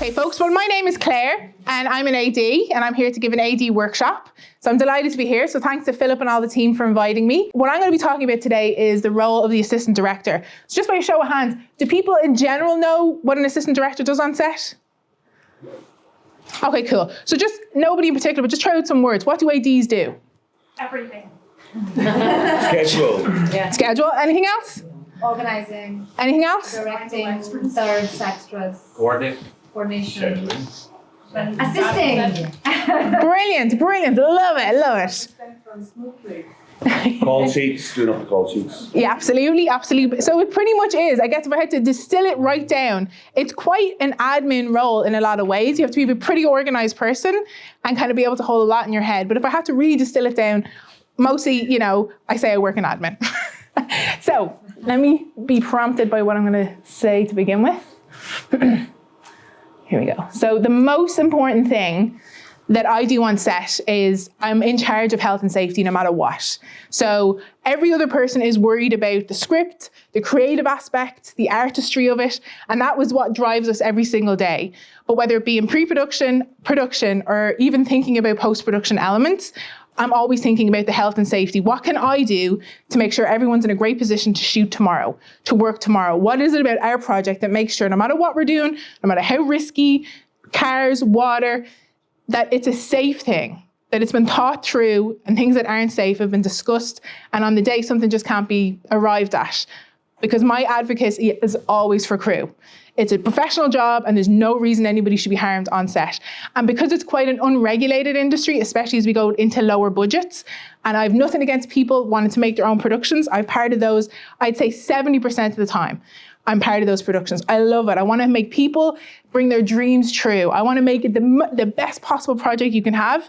Okay, folks, well, my name is Claire, and I'm an AD, and I'm here to give an AD workshop. So I'm delighted to be here. So thanks to Philip and all the team for inviting me. What I'm going to be talking about today is the role of the assistant director. So just by a show of hands, do people in general know what an assistant director does on set? Okay, cool. So just nobody in particular, but just try out some words. What do ADs do? Everything. Schedule. Yeah. Schedule. Anything else? Organizing. Anything else? Directing. Thirds, extras. Coordination. Scheduling. Assisting. Brilliant, brilliant. Love it, love it. Call sheets, doing up the call sheets. Yeah, absolutely, absolutely. So it pretty much is, I guess if I had to distill it right down, it's quite an admin role in a lot of ways. You have to be a pretty organized person and kind of be able to hold a lot in your head. But if I had to really distill it down, mostly, you know, I say I work in admin. So let me be prompted by what I'm going to say to begin with. Here we go. So the most important thing that I do on set is I'm in charge of health and safety no matter what. So every other person is worried about the script, the creative aspect, the artistry of it, and that was what drives us every single day. But whether it be in pre-production, production, or even thinking about post-production elements, I'm always thinking about the health and safety. What can I do to make sure everyone's in a great position to shoot tomorrow, to work tomorrow? What is it about our project that makes sure no matter what we're doing, no matter how risky, cars, water, that it's a safe thing, that it's been thought through and things that aren't safe have been discussed, and on the day something just can't be arrived at. Because my advocacy is always for crew. It's a professional job and there's no reason anybody should be harmed on set. And because it's quite an unregulated industry, especially as we go into lower budgets, and I have nothing against people wanting to make their own productions, I'm part of those, I'd say 70% of the time. I'm part of those productions. I love it. I want to make people bring their dreams true. I want to make it the best possible project you can have,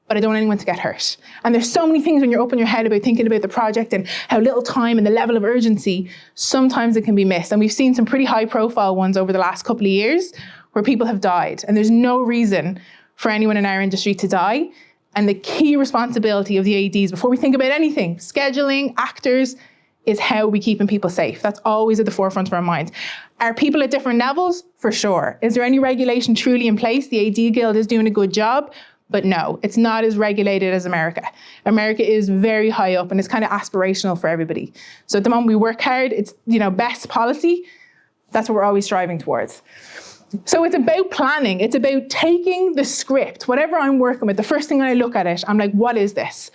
but I don't want anyone to get hurt. And there's so many things when you're up in your head about thinking about the project and how little time and the level of urgency, sometimes it can be missed. And we've seen some pretty high profile ones over the last couple of years where people have died. And there's no reason for anyone in our industry to die. And the key responsibility of the ADs, before we think about anything, scheduling, actors, is how we keeping people safe. That's always at the forefront of our minds. Are people at different levels? For sure. Is there any regulation truly in place? The AD Guild is doing a good job. But no, it's not as regulated as America. America is very high up and it's kind of aspirational for everybody. So at the moment we work hard, it's, you know, best policy. That's what we're always striving towards. So it's about planning. It's about taking the script, whatever I'm working with, the first thing when I look at it, I'm like, what is this?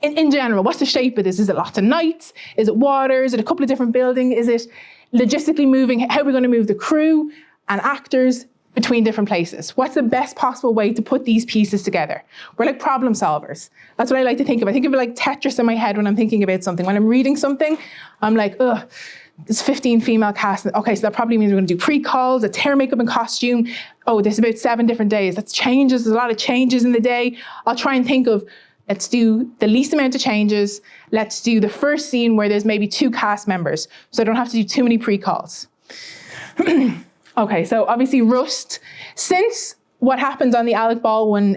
In general, what's the shape of this? Is it lots of nights? Is it water? Is it a couple of different buildings? Is it logistically moving? How are we going to move the crew and actors between different places? What's the best possible way to put these pieces together? We're like problem solvers. That's what I like to think of. I think of it like Tetris in my head when I'm thinking about something. When I'm reading something, I'm like, ugh, there's 15 female cast. Okay, so that probably means we're going to do pre-calls, it's hair, makeup, and costume. Oh, there's about 7 different days. That's changes. There's a lot of changes in the day. I'll try and think of, let's do the least amount of changes. Let's do the first scene where there's maybe 2 cast members, so I don't have to do too many pre-calls. Okay, so obviously Rust, since what happened on the Alec Baldwin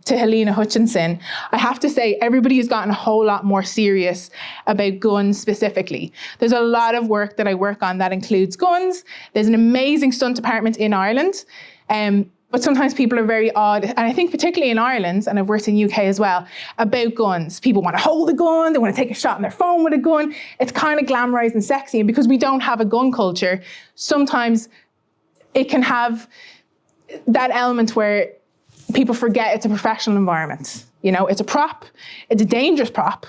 to Helena Hutchinson, I have to say everybody has gotten a whole lot more serious about guns specifically. There's a lot of work that I work on that includes guns. There's an amazing stunt department in Ireland, but sometimes people are very odd, and I think particularly in Ireland, and I've worked in UK as well, about guns. People want to hold a gun, they want to take a shot on their phone with a gun. It's kind of glamorized and sexy, and because we don't have a gun culture, sometimes it can have that element where people forget it's a professional environment. You know, it's a prop, it's a dangerous prop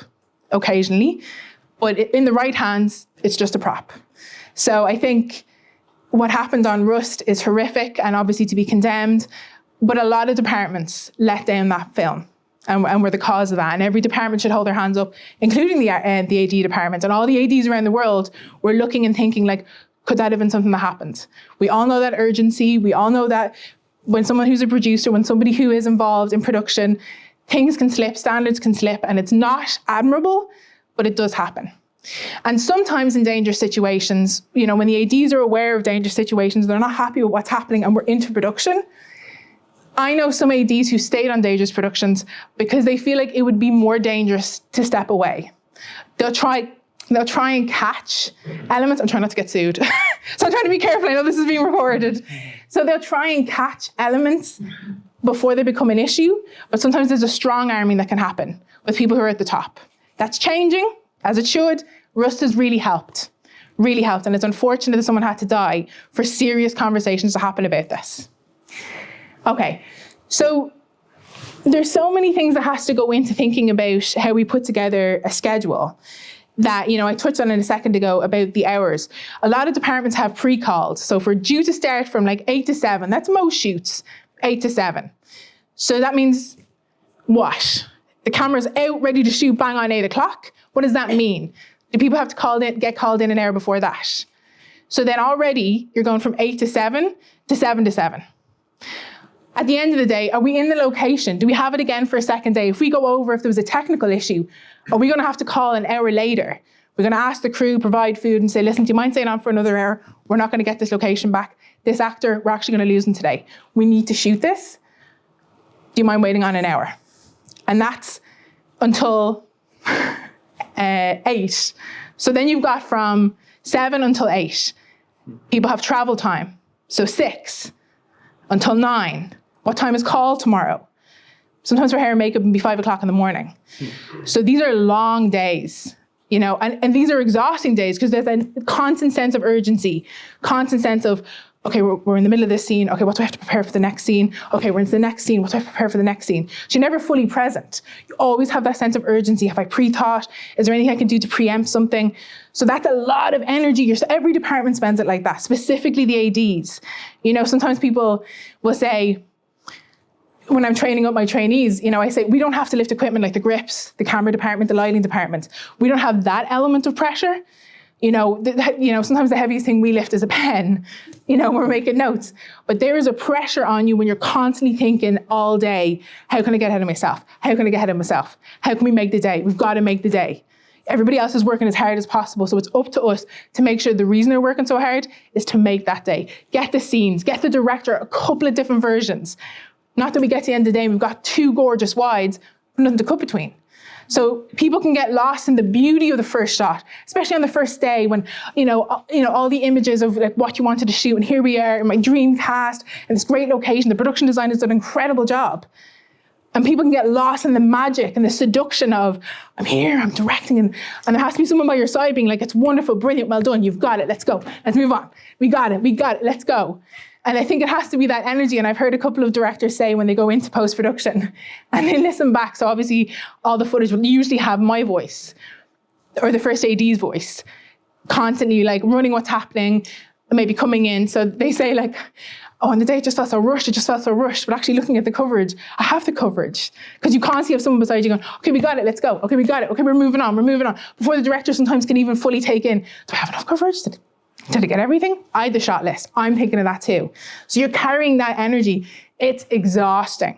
occasionally, but in the right hands, it's just a prop. So I think what happened on Rust is horrific and obviously to be condemned, but a lot of departments let down that film and were the cause of that. And every department should hold their hands up, including the AD department. And all the ADs around the world were looking and thinking like, could that have been something that happened? We all know that urgency. We all know that when someone who's a producer, when somebody who is involved in production, things can slip, standards can slip, and it's not admirable, but it does happen. And sometimes in dangerous situations, you know, when the ADs are aware of dangerous situations, they're not happy with what's happening and we're into production. I know some ADs who stayed on dangerous productions because they feel like it would be more dangerous to step away. They'll try They'll try and catch elements. I'm trying not to get sued. So I'm trying to be careful. I know this is being recorded. So they'll try and catch elements before they become an issue. But sometimes there's a strong arming that can happen with people who are at the top. That's changing, as it should. Rust has really helped. Really helped. And it's unfortunate that someone had to die for serious conversations to happen about this. Okay, so there's so many things that has to go into thinking about how we put together a schedule that, I touched on it a second ago about the hours. A lot of departments have pre-calls. So if we're due to start from like 8 to 7, that's most shoots, 8 to 7. So that means what? The camera's out, ready to shoot bang on 8 o'clock. What does that mean? Do people have to get called in an hour before that? So then already you're going from 8 to 7 to 7 to 7. At the end of the day, are we in the location? Do we have it again for a second day? If we go over, if there was a technical issue, are we going to have to call an hour later? We're going to ask the crew, provide food and say, listen, do you mind staying on for another hour? We're not going to get this location back. This actor, we're actually going to lose him today. We need to shoot this. Do you mind waiting on an hour? And that's until 8. So then you've got from 7 until 8. People have travel time. So 6 until 9. What time is call tomorrow? Sometimes for hair and makeup it can be 5 o'clock in the morning. So these are long days, and these are exhausting days because there's a constant sense of urgency, constant sense of, okay, we're in the middle of this scene. Okay, what do I have to prepare for the next scene? Okay, we're into the next scene. What do I have to prepare for the next scene? So you're never fully present. You always have that sense of urgency. Have I pre-thought? Is there anything I can do to preempt something? So that's a lot of energy. Every department spends it like that, specifically the ADs. Sometimes people will say, when I'm training up my trainees, I say, we don't have to lift equipment like the grips, the camera department, the lighting department. We don't have that element of pressure. Sometimes the heaviest thing we lift is a pen, we're making notes. But there is a pressure on you when you're constantly thinking all day, how can I get ahead of myself? How can I get ahead of myself? How can we make the day? We've got to make the day. Everybody else is working as hard as possible. So it's up to us to make sure the reason they're working so hard is to make that day. Get the scenes, get the director a couple of different versions. Not that we get to the end of the day and we've got 2 gorgeous wides, but nothing to cut between. So people can get lost in the beauty of the first shot, especially on the first day when, all the images of like what you wanted to shoot. And here we are in my dream cast and this great location. The production designers did an incredible job. And people can get lost in the magic and the seduction of, I'm here, I'm directing. And there has to be someone by your side being like, it's wonderful, brilliant, well done, you've got it, let's go. Let's move on. We got it, let's go. And I think it has to be that energy. And I've heard a couple of directors say when they go into post-production and they listen back, so obviously all the footage will usually have my voice or the first AD's voice, constantly like running what's happening, maybe coming in. So they say like, oh, on the day it just felt so rushed, but actually looking at the coverage, I have the coverage. Because you constantly have someone beside you going, okay, we got it, let's go. Okay, we got it. Okay, we're moving on. Before the director sometimes can even fully take in, do I have enough coverage? Did I get everything? I had the shot list. I'm thinking of that too. So you're carrying that energy. It's exhausting.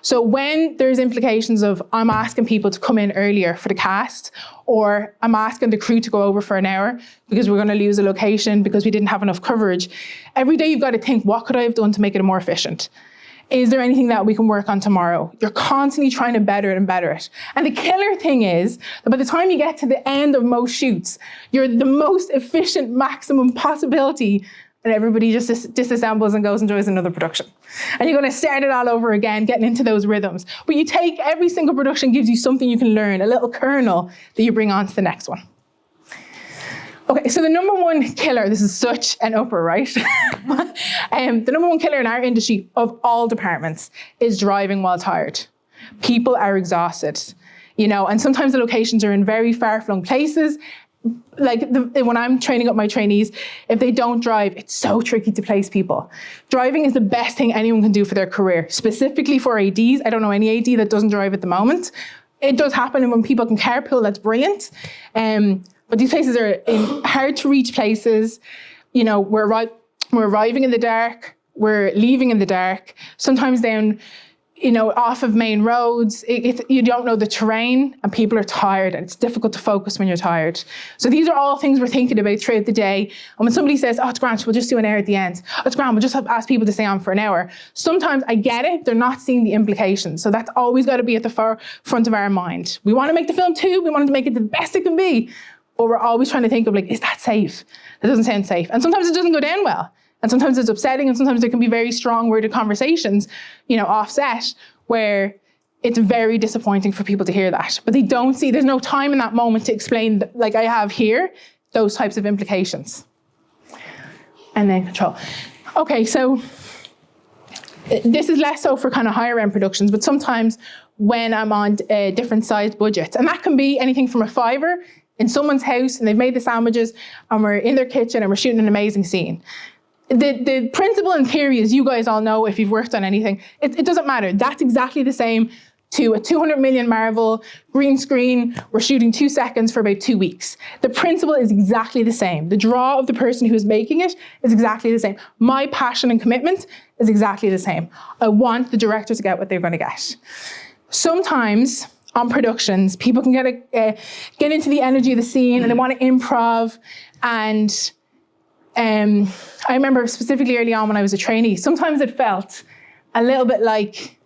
So when there's implications of I'm asking people to come in earlier for the cast, or I'm asking the crew to go over for an hour because we're going to lose a location because we didn't have enough coverage, every day you've got to think, what could I have done to make it more efficient? Is there anything that we can work on tomorrow? You're constantly trying to better it and better it. And the killer thing is that by the time you get to the end of most shoots, you're the most efficient maximum possibility, and everybody just disassembles and goes and enjoys another production. And you're going to start it all over again, getting into those rhythms. But you take every single production gives you something you can learn, a little kernel that you bring on to the next one. Okay, so the number one killer, this is such an upper, right? The number one killer in our industry of all departments is driving while tired. People are exhausted, and sometimes the locations are in very far-flung places. Like when I'm training up my trainees, if they don't drive, it's so tricky to place people. Driving is the best thing anyone can do for their career, specifically for ADs. I don't know any AD that doesn't drive at the moment. It does happen, and when people can carpool, that's brilliant. But these places are in hard to reach places. We're arriving in the dark, we're leaving in the dark. Sometimes then, off of main roads, you don't know the terrain and people are tired and it's difficult to focus when you're tired. So these are all things we're thinking about throughout the day. And when somebody says, oh, it's grand, we'll just do an hour at the end. Oh, it's grand, we'll just ask people to stay on for an hour. Sometimes I get it, they're not seeing the implications. So that's always got to be at the front of our mind. We want to make the film too, we want to make it the best it can be. but we're always trying to think of like, is that safe? That doesn't sound safe. And sometimes it doesn't go down well. And sometimes it's upsetting, and sometimes there can be very strong worded conversations, offset, where it's very disappointing for people to hear that. But they don't see, there's no time in that moment to explain, like I have here, those types of implications. And then control. Okay, so this is less so for kind of higher end productions, but sometimes when I'm on different sized budgets, and that can be anything from a $5 in someone's house and they've made the sandwiches and we're in their kitchen and we're shooting an amazing scene. The principle in theory, as you guys all know if you've worked on anything, it doesn't matter. That's exactly the same to a 200 million Marvel green screen. We're shooting 2 seconds for about 2 weeks. The principle is exactly the same. The draw of the person who's making it is exactly the same. My passion and commitment is exactly the same. I want the director to get what they're going to get. Sometimes on productions, people can get into the energy of the scene and they want to improv. And I remember specifically early on when I was a trainee, sometimes it felt a little bit like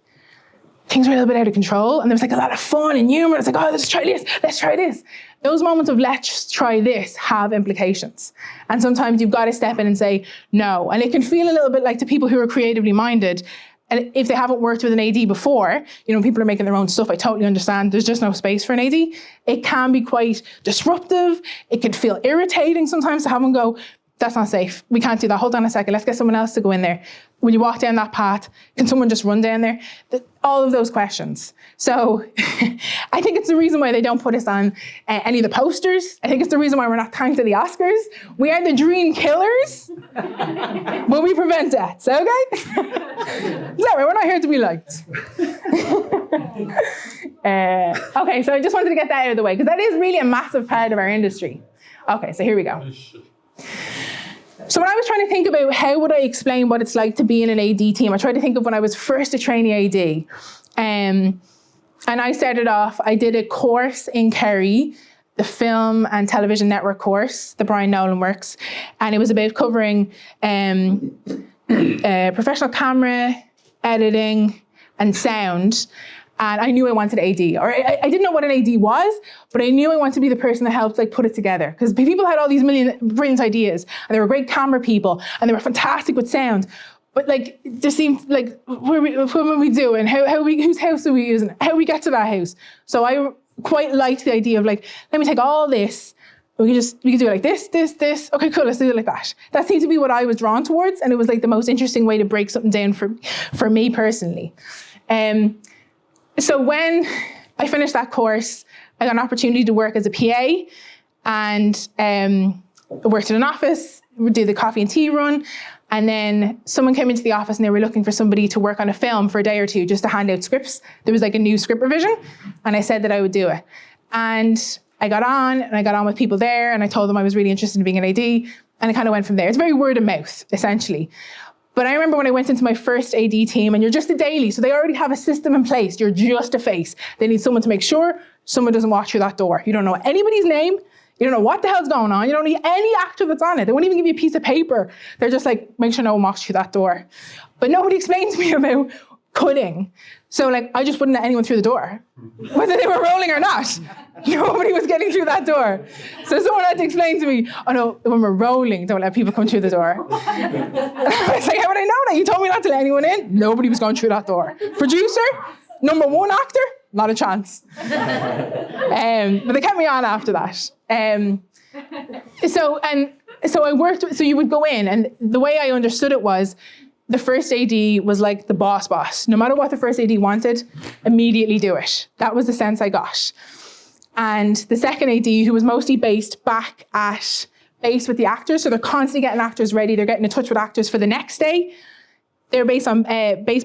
things were a little bit out of control and there was like a lot of fun and humor. It's like, oh, let's try this. Those moments of let's try this have implications. And sometimes you've got to step in and say no. And it can feel a little bit like to people who are creatively minded, and if they haven't worked with an AD before, people are making their own stuff. I totally understand. There's just no space for an AD. It can be quite disruptive. It can feel irritating sometimes to have them go, that's not safe. We can't do that. Hold on a second. Let's get someone else to go in there. When you walk down that path, can someone just run down there? All of those questions. So I think it's the reason why they don't put us on any of the posters. I think it's the reason why we're not thanked at the Oscars. We are the dream killers, but we prevent deaths, okay? Is that right? We're not here to be liked. Okay, so I just wanted to get that out of the way, because that is really a massive part of our industry. Okay, so here we go. So when I was trying to think about how would I explain what it's like to be in an AD team, I tried to think of when I was first a trainee AD. And I started off, I did a course in Kerry, the film and television network course, the Brian Nolan works. And it was about covering professional camera, editing, and sound. And I knew I wanted AD, or I didn't know what an AD was, but I knew I wanted to be the person that helped put it together. Because people had all these brilliant ideas, and they were great camera people, and they were fantastic with sound. But there seemed what are we doing? Whose house are we using? How do we get to that house? So I quite liked the idea of let me take all this. We could do it like this. Okay, cool, let's do it like that. That seemed to be what I was drawn towards, and it was the most interesting way to break something down for me personally. So when I finished that course, I got an opportunity to work as a PA, and I worked in an office, we did the coffee and tea run, and then someone came into the office and they were looking for somebody to work on a film for a day or two just to hand out scripts. There was a new script revision, and I said that I would do it. And I got on with people there, and I told them I was really interested in being an AD, and it kind of went from there. It's very word of mouth, essentially. But I remember when I went into my first AD team, and you're just a daily, so they already have a system in place. You're just a face. They need someone to make sure someone doesn't walk through that door. You don't know anybody's name. You don't know what the hell's going on. You don't need any actor that's on it. They won't even give you a piece of paper. They're just make sure no one walks through that door. But nobody explained to me about cutting. So I just wouldn't let anyone through the door, whether they were rolling or not. Nobody was getting through that door. So someone had to explain to me, oh no, when we're rolling, don't let people come through the door. I was like, how would I know that? You told me not to let anyone in. Nobody was going through that door. Producer, number 1 actor, not a chance. But they kept me on after that. So I worked, so you would go in, and the way I understood it was, the first AD was like the boss. No matter what the first AD wanted, immediately do it. That was the sense I got. And the second AD, who was mostly based with the actors, so they're constantly getting actors ready, they're getting in touch with actors for the next day. They're based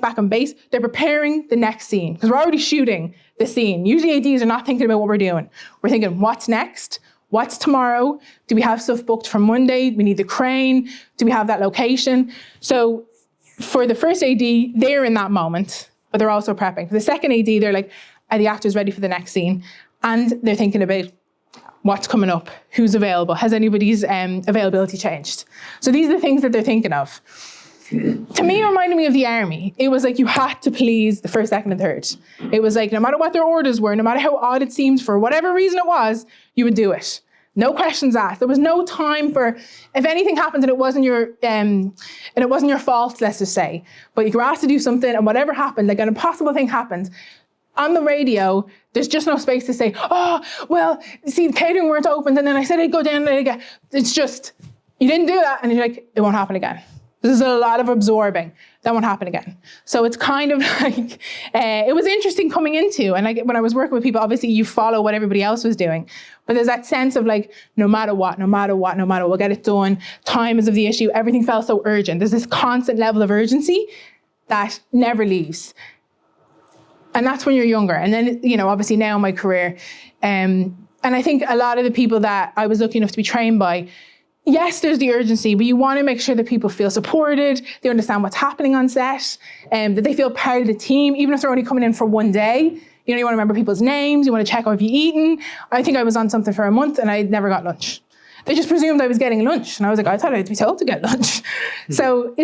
back on base. They're preparing the next scene, because we're already shooting the scene. Usually ADs are not thinking about what we're doing. We're thinking, what's next? What's tomorrow? Do we have stuff booked for Monday? We need the crane. Do we have that location? So for the first AD, they're in that moment, but they're also prepping. For the second AD, they're are the actors ready for the next scene? And they're thinking about what's coming up, who's available, has anybody's availability changed? So these are the things that they're thinking of. To me, it reminded me of the army. It was you had to please the first, second, and third. It was no matter what their orders were, no matter how odd it seemed, for whatever reason it was, you would do it. No questions asked. There was no time for, if anything happened and it wasn't your fault, let's just say, but you were asked to do something and whatever happened, like an impossible thing happened, on the radio, there's just no space to say, oh, well, see, the catering weren't opened and then I said I'd go down and again. It's just, you didn't do that and you're like, it won't happen again. This is a lot of absorbing. That won't happen again. So it's kind of like, it was interesting coming into, and when I was working with people, obviously you follow what everybody else was doing, but there's that sense of like, no matter what, we'll get it done. Time is of the issue. Everything felt so urgent. There's this constant level of urgency that never leaves. And that's when you're younger. And then, obviously now in my career, and I think a lot of the people that I was lucky enough to be trained by, yes, there's the urgency, but you want to make sure that people feel supported, they understand what's happening on set, that they feel part of the team, even if they're only coming in for one day. You want to remember people's names, you want to check out if you've eaten. I think I was on something for a month and I never got lunch. They just presumed I was getting lunch. And I was like, I thought I'd be told to get lunch. Mm-hmm. So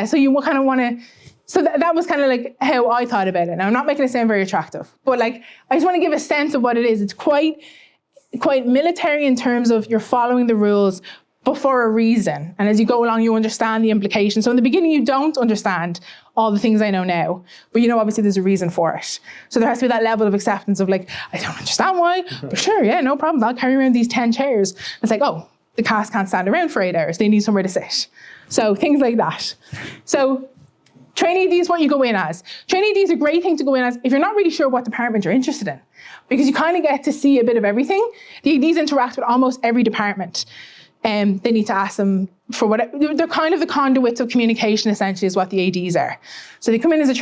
so you kind of want to, so that was kind of like how I thought about it. Now, I'm not making it sound very attractive, but like, I just want to give a sense of what it is. It's quite military in terms of you're following the rules, but for a reason. And as you go along, you understand the implications. So in the beginning, you don't understand all the things I know now, but obviously there's a reason for it. So there has to be that level of acceptance of like, I don't understand why, but sure, yeah, no problem. I'll carry around these 10 chairs. It's like, oh, the cast can't stand around for 8 hours. They need somewhere to sit. So things like that. So trainee AD is what you go in as. Trainee AD is a great thing to go in as if you're not really sure what department you're interested in, because you kind of get to see a bit of everything. The ADs interact with almost every department. They need to ask them for whatever. They're kind of the conduits of communication, essentially, is what the ADs are. So they come in as a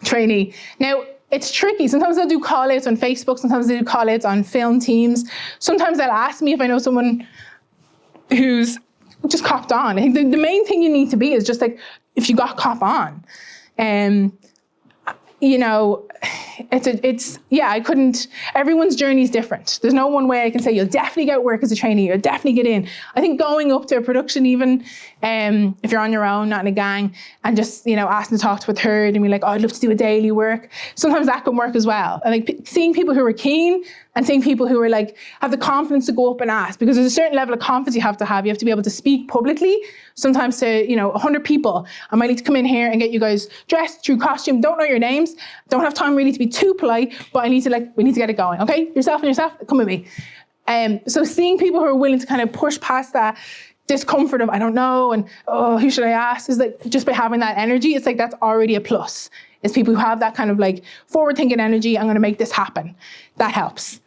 trainee. Now, it's tricky. Sometimes they'll do call-outs on Facebook. Sometimes they do call-outs on film teams. Sometimes they'll ask me if I know someone who's just copped on. I think the main thing you need to be is just like, if you got cop on. I couldn't, everyone's journey is different. There's no one way I can say you'll definitely get work as a trainee, you'll definitely get in. I think going up to a production even, if you're on your own, not in a gang, and just, asking to talk to a third and be like, oh, I'd love to do a daily work. Sometimes that can work as well. I think seeing people who are keen and seeing people who are like, have the confidence to go up and ask, because there's a certain level of confidence you have to have. You have to be able to speak publicly, sometimes to, 100 people. I might need to come in here and get you guys dressed through costume, don't know your names, don't have time really to be too polite, but we need to get it going, okay? Yourself, come with me. So seeing people who are willing to kind of push past that discomfort of, I don't know, and, oh, who should I ask? Is like, just by having that energy, it's like, that's already a plus. It's people who have that kind of like forward-thinking energy, I'm gonna make this happen. That helps.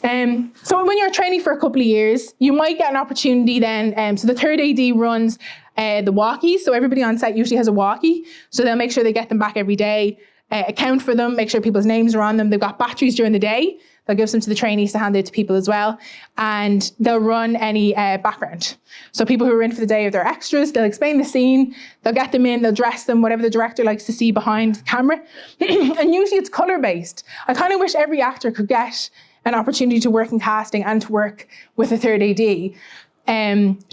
So when you're training for a couple of years, you might get an opportunity then, so the third AD runs the walkies, so everybody on set usually has a walkie, so they'll make sure they get them back every day, account for them, make sure people's names are on them. They've got batteries during the day. They'll give some to the trainees to hand out to people as well. And they'll run any background. So people who are in for the day, if they're extras, they'll explain the scene, they'll get them in, they'll dress them, whatever the director likes to see behind the camera. And usually it's color-based. I kind of wish every actor could get an opportunity to work in casting and to work with a third AD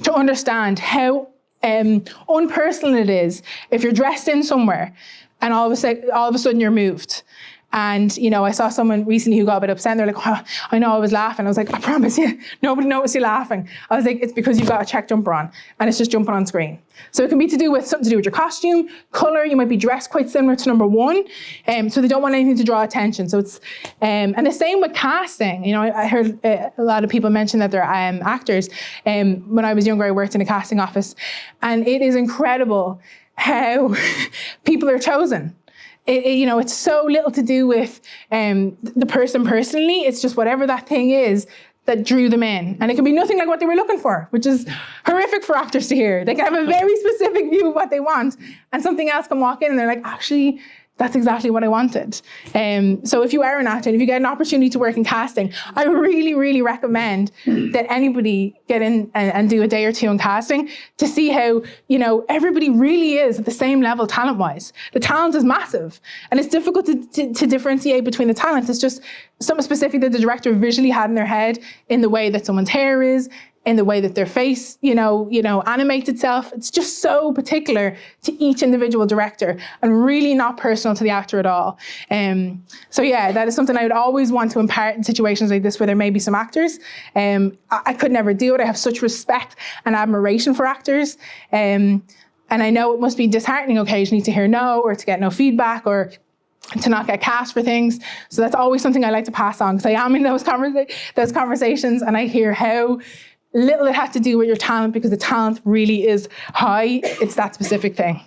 to understand how unpersonal it is if you're dressed in somewhere and all of a sudden you're moved. And, I saw someone recently who got a bit upset and they're like, oh, I know I was laughing. I was like, I promise you, nobody noticed you laughing. I was like, it's because you've got a check jumper on and it's just jumping on screen. So it can be something to do with your costume, color. You might be dressed quite similar to number one. So they don't want anything to draw attention. So it's, and the same with casting. I heard a lot of people mention that they're actors. When I was younger, I worked in a casting office and it is incredible how people are chosen. It's so little to do with the person personally. It's just whatever that thing is that drew them in. And it can be nothing like what they were looking for, which is horrific for actors to hear. They can have a very specific view of what they want, and something else can walk in and they're like, actually, that's exactly what I wanted. So if you are an actor, and if you get an opportunity to work in casting, I really, really recommend that anybody get in and do a day or two in casting to see how, everybody really is at the same level talent-wise. The talent is massive, and it's difficult to differentiate between the talent. It's just something specific that the director visually had in their head in the way that someone's hair is, in the way that their face, animates itself. It's just so particular to each individual director and really not personal to the actor at all. So yeah, that is something I would always want to impart in situations like this where there may be some actors. I could never do it. I have such respect and admiration for actors. And I know it must be disheartening occasionally to hear no, or to get no feedback, or to not get cast for things. So that's always something I like to pass on, because I am in those conversations and I hear how little it has to do with your talent, because the talent really is high. It's that specific thing.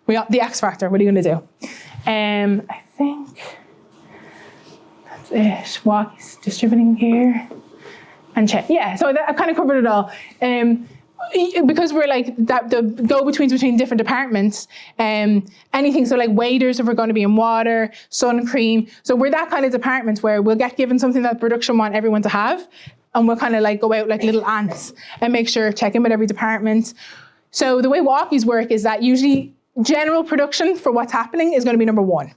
We got the X factor. What are you going to do? I think that's it. Walkies distributing here and check. Yeah, so I kind of covered it all. Because we're like that, the go-betweens between different departments, anything, so like waiters, if we're going to be in water, sun cream. So we're that kind of department where we'll get given something that production want everyone to have, and we'll kind of like go out like little ants and make sure, check in with every department. So the way walkies work is that usually general production for what's happening is going to be number one.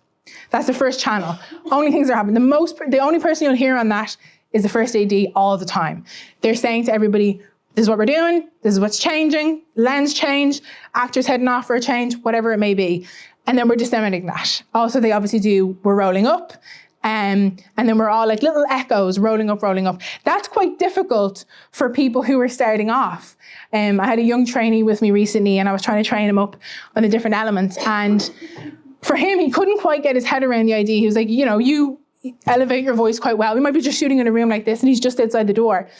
That's the first channel. Only things that are happening. The only person you'll hear on that is the first AD all the time. They're saying to everybody, this is what we're doing, this is what's changing, lens change, actors heading off for a change, whatever it may be. And then we're disseminating that. Also, they obviously do, we're rolling up, and then we're all like little echoes, rolling up, rolling up. That's quite difficult for people who are starting off. I had a young trainee with me recently, and I was trying to train him up on the different elements. And for him, he couldn't quite get his head around the idea. He was like, you elevate your voice quite well. We might be just shooting in a room like this, and he's just outside the door.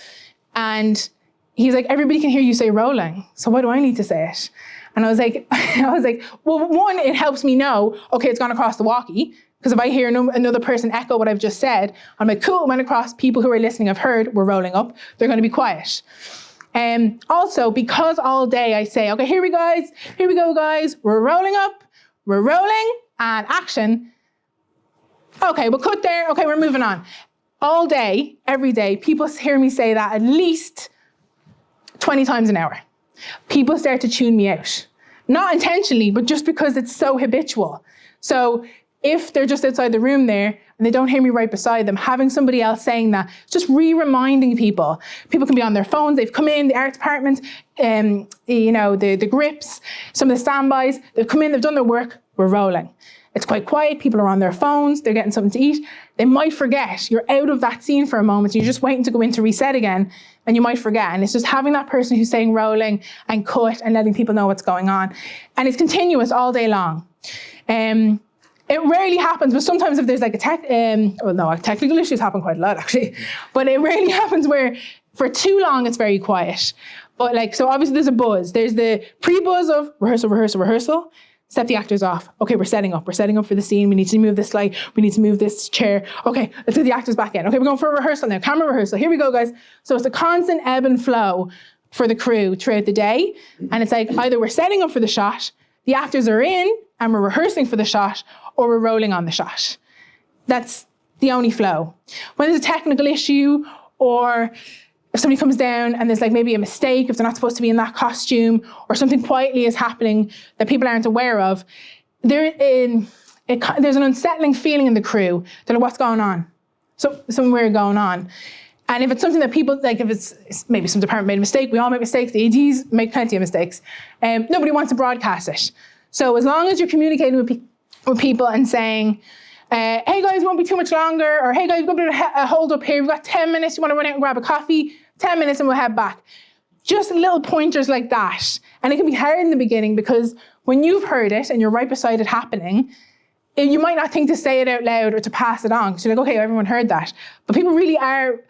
And he's like, everybody can hear you say rolling, so why do I need to say it? And I was like, well, one, it helps me know, okay, it's gone across the walkie, because if I hear another person echo what I've just said, I'm like, cool, it went across, people who are listening have heard, we're rolling up, they're going to be quiet. Also, because all day I say, okay, here we go, guys, we're rolling up, we're rolling, and action. Okay, we'll cut there, okay, we're moving on. All day, every day, people hear me say that at least 20 times an hour. People start to tune me out. Not intentionally, but just because it's so habitual. So if they're just outside the room there and they don't hear me right beside them, having somebody else saying that, just reminding people. People can be on their phones, they've come in, the art department, the grips, some of the standbys, they've come in, they've done their work, we're rolling. It's quite quiet, people are on their phones, they're getting something to eat. They might forget, you're out of that scene for a moment, you're just waiting to go in to reset again, and you might forget. And it's just having that person who's saying rolling and cut and letting people know what's going on. And it's continuous all day long. It rarely happens, but sometimes if there's like technical issues happen quite a lot actually, but it rarely happens where for too long it's very quiet. But so obviously there's a buzz. There's the pre-buzz of rehearsal, step the actors off. Okay, we're setting up for the scene. We need to move this light. We need to move this chair. Okay, let's get the actors back in. Okay, we're going for a rehearsal now. Camera rehearsal. Here we go, guys. So it's a constant ebb and flow for the crew throughout the day. And it's like either we're setting up for the shot, the actors are in, and we're rehearsing for the shot, or we're rolling on the shot. That's the only flow. When there's a technical issue, or if somebody comes down and there's maybe a mistake, if they're not supposed to be in that costume, or something quietly is happening that people aren't aware of, there's an unsettling feeling in the crew. They're like, what's going on? So somewhere going on. And if it's something that people, if it's maybe some department made a mistake, we all make mistakes, the ADs make plenty of mistakes. Nobody wants to broadcast it. So as long as you're communicating with people and saying, hey guys, it won't be too much longer, or hey guys, we've got a hold up here, we've got 10 minutes, you want to run out and grab a coffee, 10 minutes and we'll head back. Just little pointers like that. And it can be hard in the beginning because when you've heard it and you're right beside it happening, you might not think to say it out loud or to pass it on, because you're like, okay, everyone heard that. But people really are,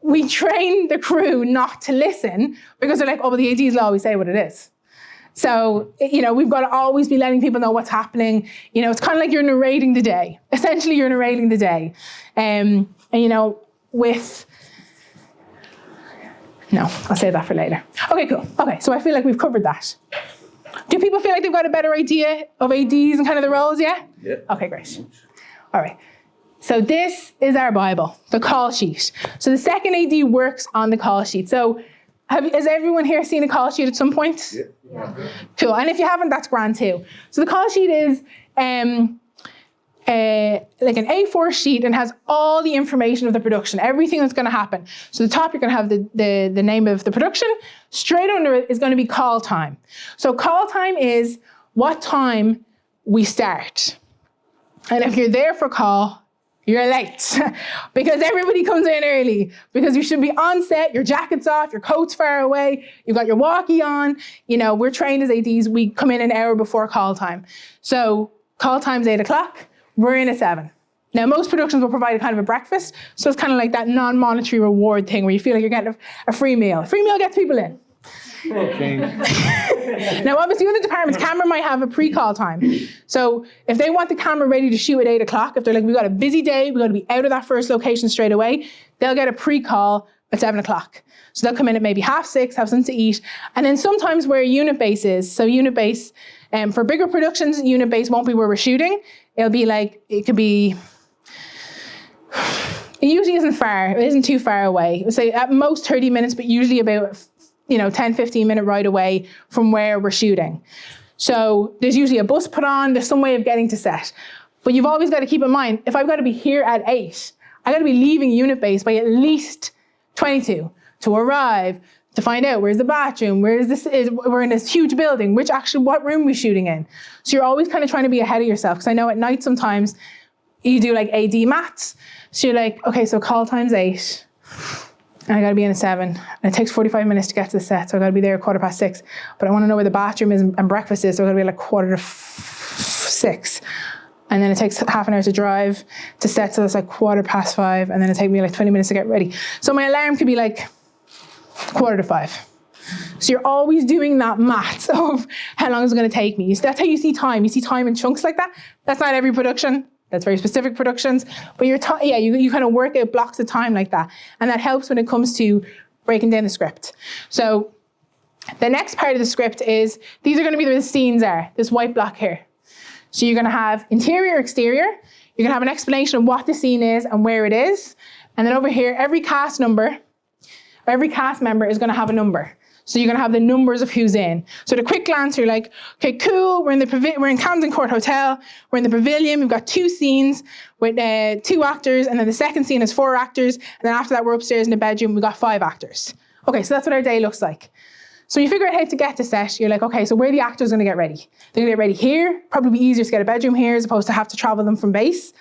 we train the crew not to listen because they're like, oh, but the ADs will always say what it is. So, we've got to always be letting people know what's happening. It's kind of like you're narrating the day. Essentially, you're narrating the day. No, I'll save that for later. Okay, cool. Okay, so I feel like we've covered that. Do people feel like they've got a better idea of ADs and kind of the roles, yeah? Yeah. Okay, great. All right. So this is our Bible, the call sheet. So the second AD works on the call sheet. So has everyone here seen a call sheet at some point? Yeah. Cool. And if you haven't, that's grand too. So the call sheet is like an A4 sheet and has all the information of the production, everything that's going to happen. So the top, you're going to have the name of the production. Straight under it is going to be call time. So call time is what time we start. And if you're there for call, you're late because everybody comes in early because you should be on set, your jacket's off, your coat's far away, you've got your walkie on. You know, we're trained as ADs, we come in an hour before call time. So call time's 8 o'clock. We're in at 7. Now, most productions will provide a kind of a breakfast, so it's kind of like that non-monetary reward thing where you feel like you're getting a free meal. A free meal gets people in. Okay. Now, obviously, other departments, camera might have a pre-call time. So if they want the camera ready to shoot at 8 o'clock, if they're like, we've got a busy day, we've got to be out of that first location straight away, they'll get a pre-call at 7 o'clock. So they'll come in at maybe 6:30, have something to eat. And then sometimes where unit base is, so unit base, for bigger productions, unit base won't be where we're shooting. It'll be like, it could be, it usually isn't far. It isn't too far away. We'll say at most 30 minutes, but usually about 10, 15 minute ride away from where we're shooting. So there's usually a bus put on, there's some way of getting to set. But you've always got to keep in mind, if I've got to be here at 8, I got to be leaving unit base by at least 22 to arrive, to find out where's the bathroom, we're in this huge building, what room are we shooting in? So you're always kind of trying to be ahead of yourself. Because I know at night sometimes you do like AD maths. So you're like, okay, so call time's 8. And I got to be in at 7. And it takes 45 minutes to get to the set. So I got to be there at 6:15. But I want to know where the bathroom is and breakfast is. So I got to be like 6:45. And then it takes half an hour to drive to set. So that's like 5:15. And then it takes me like 20 minutes to get ready. So my alarm could be like 5:45. So you're always doing that math of how long is it going to take me. That's how you see time. You see time in chunks like that. That's not every production. That's very specific productions. But you kind of work out blocks of time like that. And that helps when it comes to breaking down the script. So the next part of the script is, these are going to be where the scenes are, this white block here. So you're going to have interior, exterior. You're going to have an explanation of what the scene is and where it is. And then over here, every cast member is going to have a number. So you're going to have the numbers of who's in. So at a quick glance, you're like, okay, cool. We're in Camden Court Hotel. We're in the pavilion. We've got 2 scenes with 2 actors. And then the second scene is 4 actors. And then after that, we're upstairs in the bedroom. We've got 5 actors. Okay, so that's what our day looks like. So you figure out how to get to set. You're like, okay, so where are the actors going to get ready? They're going to get ready here. Probably be easier to get a bedroom here as opposed to have to travel them from base.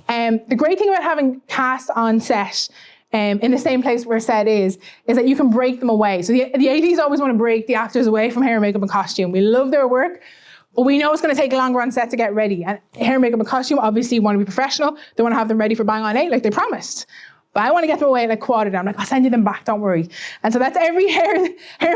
The great thing about having cast on set in the same place where set is that you can break them away. So the ADs always want to break the actors away from hair, makeup, and costume. We love their work, but we know it's going to take longer on set to get ready. And hair, makeup, and costume obviously want to be professional. They want to have them ready for bang on 8 like they promised. But I want to get them away at like 7:15. I'm like, I'll send you them back, don't worry. And so that's every hair,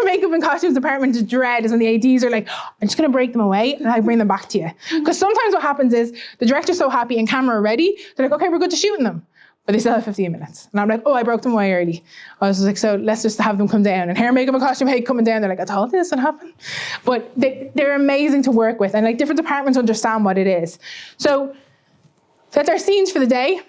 makeup, and costumes department's dread is when the ADs are like, I'm just going to break them away and I bring them back to you. Because sometimes what happens is the director's so happy and camera ready, they're like, okay, we're good to shooting them. But they still have 15 minutes. And I'm like, oh, I broke them away early. I was like, so let's just have them come down. And hair, makeup, and costume hate coming down. They're like, I told you this would happen. But they're amazing to work with. And like different departments understand what it is. So that's our scenes for the day.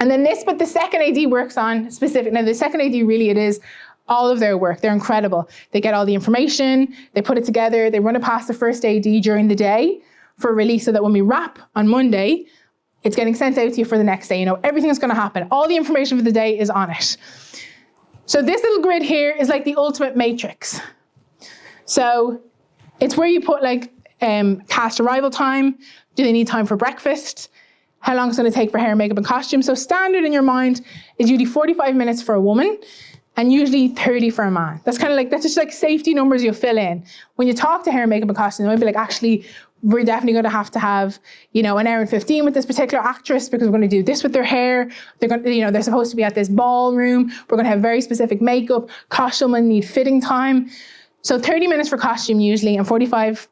And then but the second AD works on specific. Now the second AD really, it is all of their work. They're incredible. They get all the information, they put it together, they run it past the first AD during the day for release so that when we wrap on Monday, it's getting sent out to you for the next day. You know, everything that's going to happen. All the information for the day is on it. So this little grid here is like the ultimate matrix. So it's where you put like cast arrival time. Do they need time for breakfast? How long it's going to take for hair, makeup, and costume. So standard in your mind is usually 45 minutes for a woman and usually 30 for a man. That's just like safety numbers you'll fill in. When you talk to hair, makeup, and costume, they might be like, actually, we're definitely going to have, an hour and 15 with this particular actress because we're going to do this with their hair. They're supposed to be at this ballroom. We're going to have very specific makeup. Costume will need fitting time. So 30 minutes for costume usually and 45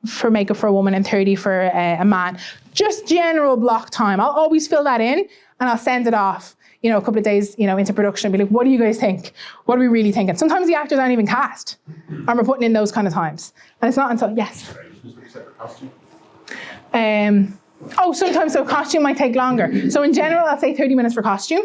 for makeup for a woman and 30 for a man. Just general block time. I'll always fill that in and I'll send it off, a couple of days, into production and be like, what do you guys think? What are we really thinking? Sometimes the actors aren't even cast and we're putting in those kind of times. And it's not until, yes. Sometimes costume might take longer. So in general, I'll say 30 minutes for costume.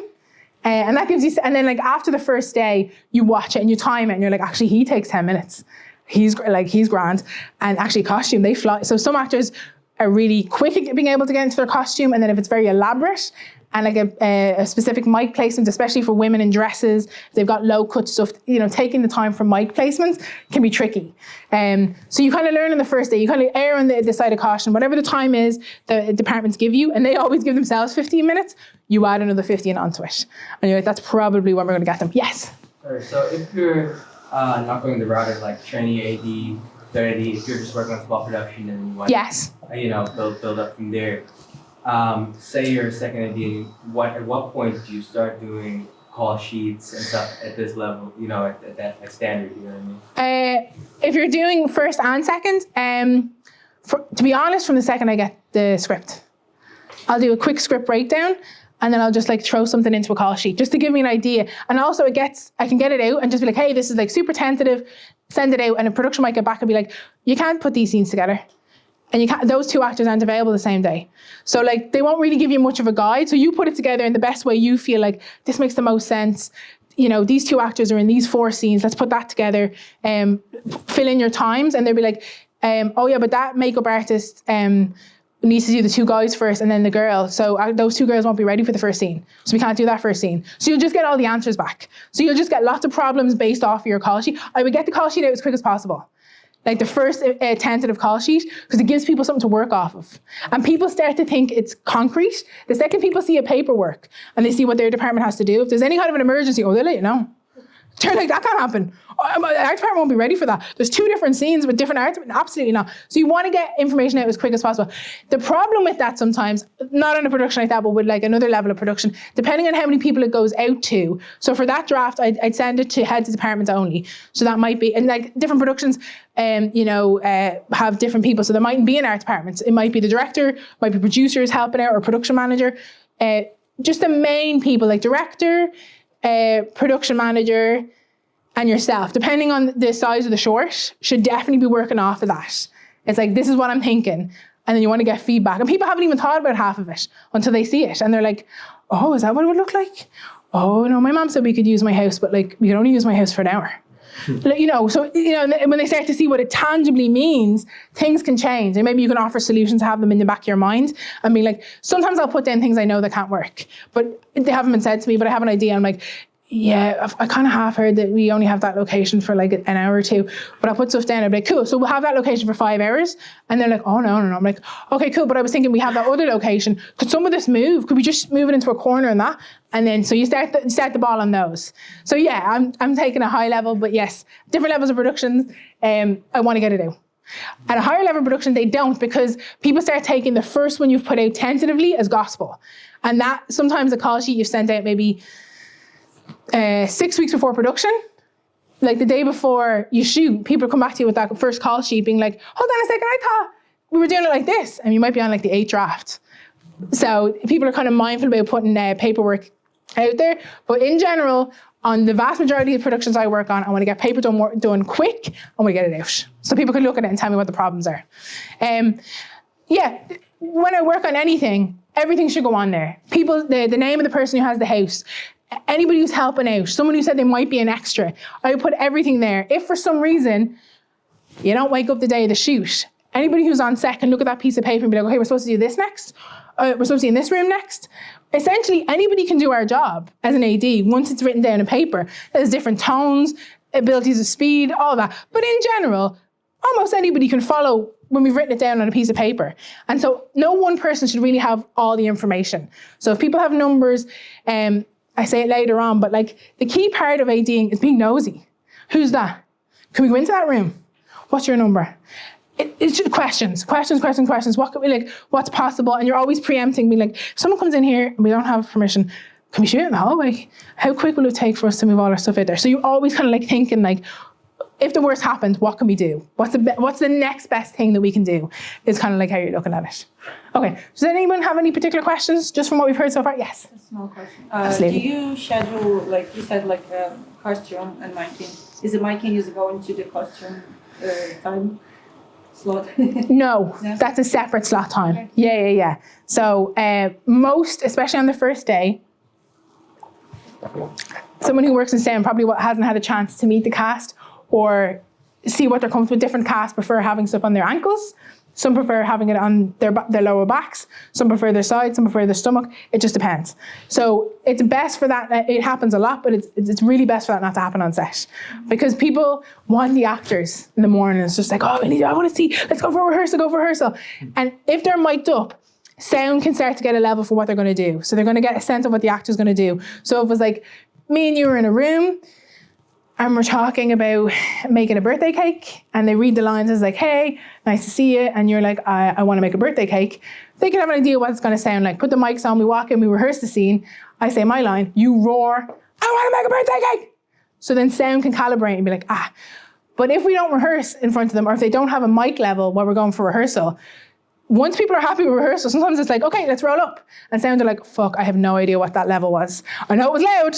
And that gives you, and then like after the first day, you watch it and you time it and you're like, actually he takes 10 minutes. He's grand. And actually costume, they fly. So some actors are really quick at being able to get into their costume, and then if it's very elaborate and like a specific mic placement, especially for women in dresses, if they've got low cut stuff, taking the time for mic placements can be tricky. So you kind of learn on the first day, you kind of err on the side of caution. Whatever the time is the departments give you, and they always give themselves 15 minutes, you add another 15 onto it. And you're like, that's probably when we're going to get them. Yes? Sorry, so if you're not going the route of like training AD, 30, if you're just working on small production and you want Yes. build up from there, say you're a second AD, at what point do you start doing call sheets and stuff at this level, at that standard, you know what I mean? If you're doing first and second, to be honest, from the second I get the script, I'll do a quick script breakdown, and then I'll just like throw something into a call sheet just to give me an idea. And also I can get it out and just be like, hey, this is like super tentative, send it out, and a production might get back and be like, you can't put these scenes together. And those two actors aren't available the same day. So like they won't really give you much of a guide. So you put it together in the best way you feel like this makes the most sense. These two actors are in these 4 scenes. Let's put that together. Fill in your times, and they'll be like, oh yeah, but that makeup artist needs to do the 2 guys first and then the girl. So those 2 girls won't be ready for the first scene. So we can't do that first scene. So you'll just get all the answers back. So you'll just get lots of problems based off of your call sheet. I would get the call sheet out as quick as possible. Like the first tentative call sheet, because it gives people something to work off of. And people start to think it's concrete. The second people see a paperwork and they see what their department has to do, if there's any kind of an emergency, they'll let you know. They're like, that can't happen. Our art department won't be ready for that. There's 2 different scenes with different art. Absolutely not. So you want to get information out as quick as possible. The problem with that sometimes, not on a production like that, but with like another level of production, depending on how many people it goes out to. So for that draft, I'd send it to heads of departments only. So that might be, and like different productions, have different people. So there mightn't be an art department. It might be the director, might be producers helping out, or production manager. Just the main people like director, production manager, and yourself, depending on the size of the short, should definitely be working off of that. It's like, this is what I'm thinking. And then you want to get feedback. And people haven't even thought about half of it until they see it. And they're like, oh, is that what it would look like? Oh, no, my mom said we could use my house, but like, we could only use my house for an hour. So when they start to see what it tangibly means, things can change. And maybe you can offer solutions, have them in the back of your mind, and be like, sometimes I'll put down things I know that can't work, but they haven't been said to me, but I have an idea. I'm like, yeah, I kind of half heard that we only have that location for like an hour or 2, but I'll put stuff down. I'll be like, cool, so we'll have that location for 5 hours. And they're like, oh, no. I'm like, okay, cool, but I was thinking we have that other location. Could some of this move? Could we just move it into a corner and that? And then, so you start the ball on those. So yeah, I'm taking a high level, but yes, different levels of productions, I want to get it out. At a higher level production, they don't, because people start taking the first one you've put out tentatively as gospel. And that, sometimes a call sheet you've sent out maybe 6 weeks before production, like the day before you shoot, people come back to you with that first call sheet being like, hold on a second, I thought we were doing it like this. And you might be on like the 8th draft. So people are kind of mindful about putting paperwork out there. But in general, on the vast majority of productions I work on, I want to get paper done quick, and we get it out. So people can look at it and tell me what the problems are. Yeah, when I work on anything, everything should go on there. People, the name of the person who has the house, anybody who's helping out, someone who said they might be an extra, I would put everything there. If for some reason you don't wake up the day of the shoot, anybody who's on set can look at that piece of paper and be like, okay, we're supposed to do this next. We're supposed to be in this room next. Essentially, anybody can do our job as an AD once it's written down in paper. There's different tones, abilities of speed, all that. But in general, almost anybody can follow when we've written it down on a piece of paper. And so no one person should really have all the information. So if people have numbers, I say it later on, but like the key part of ADing is being nosy. Who's that? Can we go into that room? What's your number? It's just questions. What could we like? What's possible? And you're always preempting, being like, if someone comes in here and we don't have permission, can we shoot it in the hallway? How quick will it take for us to move all our stuff out there? So you're always kind of like thinking like, if the worst happened, what can we do? What's the next best thing that we can do? Is kind of like how you're looking at it. Okay, does anyone have any particular questions just from what we've heard so far? Yes. A small question. Absolutely. Do you schedule, like you said, like costume and miking? Is the miking is going to the costume time slot? No, that's a separate slot time. Okay. Yeah. So most, especially on the first day, someone who works in sound probably hasn't had a chance to meet the cast or see what they're comfortable with. Different casts prefer having stuff on their ankles. Some prefer having it on their lower backs. Some prefer their sides. Some prefer their stomach. It just depends. So it's best for that. It happens a lot, but it's really best for that not to happen on set, because people want the actors in the morning. It's just like, oh, I want to see. Let's go for rehearsal. And if they're mic'd up, sound can start to get a level for what they're going to do. So they're going to get a sense of what the actor's going to do. So if it was like me and you were in a room, and we're talking about making a birthday cake, and they read the lines as like, hey, nice to see you, and you're like, I want to make a birthday cake. They can have an idea what it's going to sound like. Put the mics on, we walk in, we rehearse the scene, I say my line, you roar, I want to make a birthday cake. So then sound can calibrate and be like, ah. But if we don't rehearse in front of them, or if they don't have a mic level while we're going for rehearsal, once people are happy with rehearsal, sometimes it's like, okay, let's roll up. And sound are like, fuck, I have no idea what that level was. I know it was loud.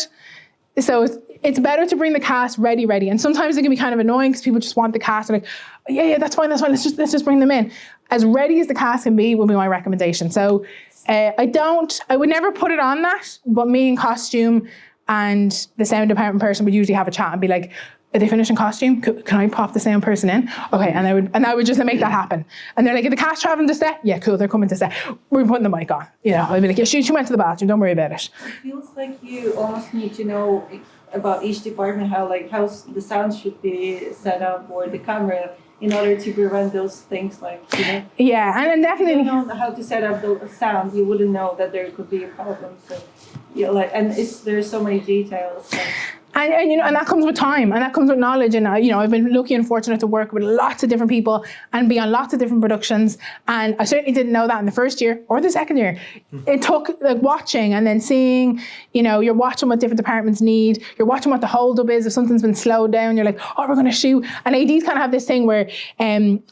So it's better to bring the cast ready. And sometimes it can be kind of annoying because people just want the cast. They're like, yeah, that's fine. Let's just bring them in. As ready as the cast can be will be my recommendation. So I would never put it on that, but me in costume and the sound department person would usually have a chat and be like, are they finished in costume? Can I pop the sound person in? Okay, and I would just make that happen. And they're like, are the cast traveling to set? Yeah, cool, they're coming to set. We're putting the mic on. You know, I'd be like, yeah, she went to the bathroom, don't worry about it. It feels like you almost need to know about each department, how the sound should be set up, or the camera, in order to prevent those things, like, you know. Yeah, and then definitely. If you don't know how to set up the sound, you wouldn't know that there could be a problem. So, yeah, and there's so many details. So. And you know, and that comes with time, and that comes with knowledge. And you know, I've been lucky and fortunate to work with lots of different people and be on lots of different productions. And I certainly didn't know that in the first year or the second year. It took like watching and then seeing. You know, you're watching what different departments need. You're watching what the holdup is. If something's been slowed down, you're like, oh, we're going to shoot. And ADs kind of have this thing where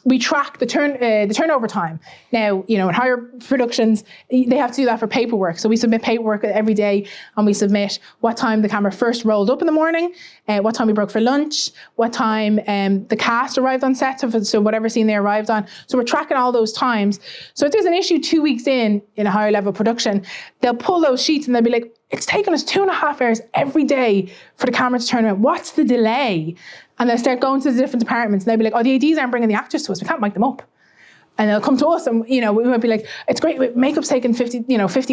we track the turnover time. Now, you know, in higher productions, they have to do that for paperwork. So we submit paperwork every day, and we submit what time the camera first rolled up in the morning, what time we broke for lunch, what time the cast arrived on set, so whatever scene they arrived on. So we're tracking all those times. So if there's an issue 2 weeks in a higher level production, they'll pull those sheets and they'll be like, it's taken us 2.5 hours every day for the camera to turn around. What's the delay? And they'll start going to the different departments, and they'll be like, oh, the ADs aren't bringing the actors to us. We can't mic them up. And they'll come to us, and you know, we might be like, it's great, makeup's taken 50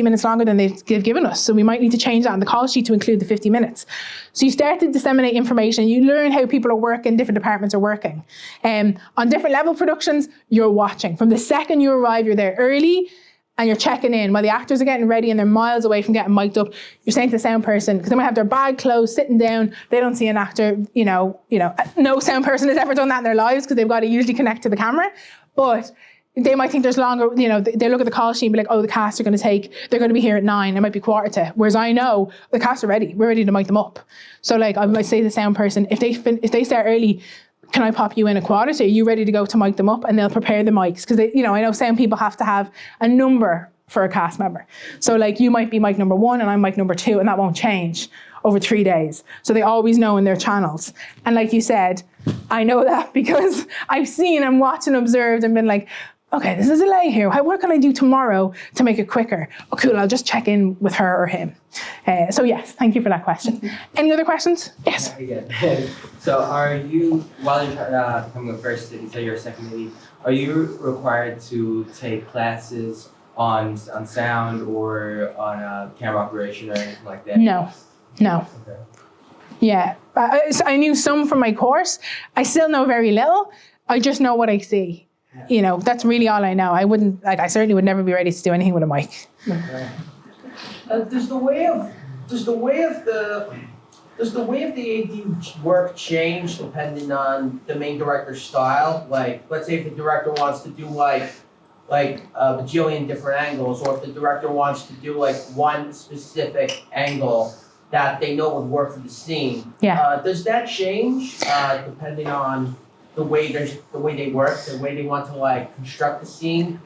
minutes longer than they've given us. So we might need to change that on the call sheet to include the 50 minutes. So you start to disseminate information. You learn how people are working, different departments are working. On different level productions, you're watching. From the second you arrive, you're there early, and you're checking in. While the actors are getting ready and they're miles away from getting mic'd up, you're saying to the sound person, because they might have their bag closed, sitting down, they don't see an actor, you know, no sound person has ever done that in their lives because they've got to usually connect to the camera. But they might think there's longer, you know, they look at the call sheet and be like, oh, the cast are going to be here at 9, it might be 9:15. Whereas I know the cast are ready, we're ready to mic them up. So like I might say to the sound person, if they start early, can I pop you in 9:15? Are you ready to go to mic them up? And they'll prepare the mics. Because I know sound people have to have a number for a cast member. So like you might be mic number 1 and I'm mic number 2, and that won't change over 3 days. So they always know in their channels. And like you said, I know that because I've seen and watched and observed and been like, okay, this is a delay here. What can I do tomorrow to make it quicker? Oh, cool, I'll just check in with her or him. So yes, thank you for that question. Any other questions? Yes. Yeah. So are you, while you're becoming a first, so you're a second AD, are you required to take classes on sound or on camera operation or anything like that? No. Okay. Yeah, I knew some from my course. I still know very little. I just know what I see. You know, that's really all I know. I certainly would never be ready to do anything with a mic. Does the way of the AD work change depending on the main director's style? Like, let's say if the director wants to do like a bajillion different angles, or if the director wants to do like one specific angle that they know would work for the scene. Yeah. Does that change depending on the way they work, the way they want to like construct the scene?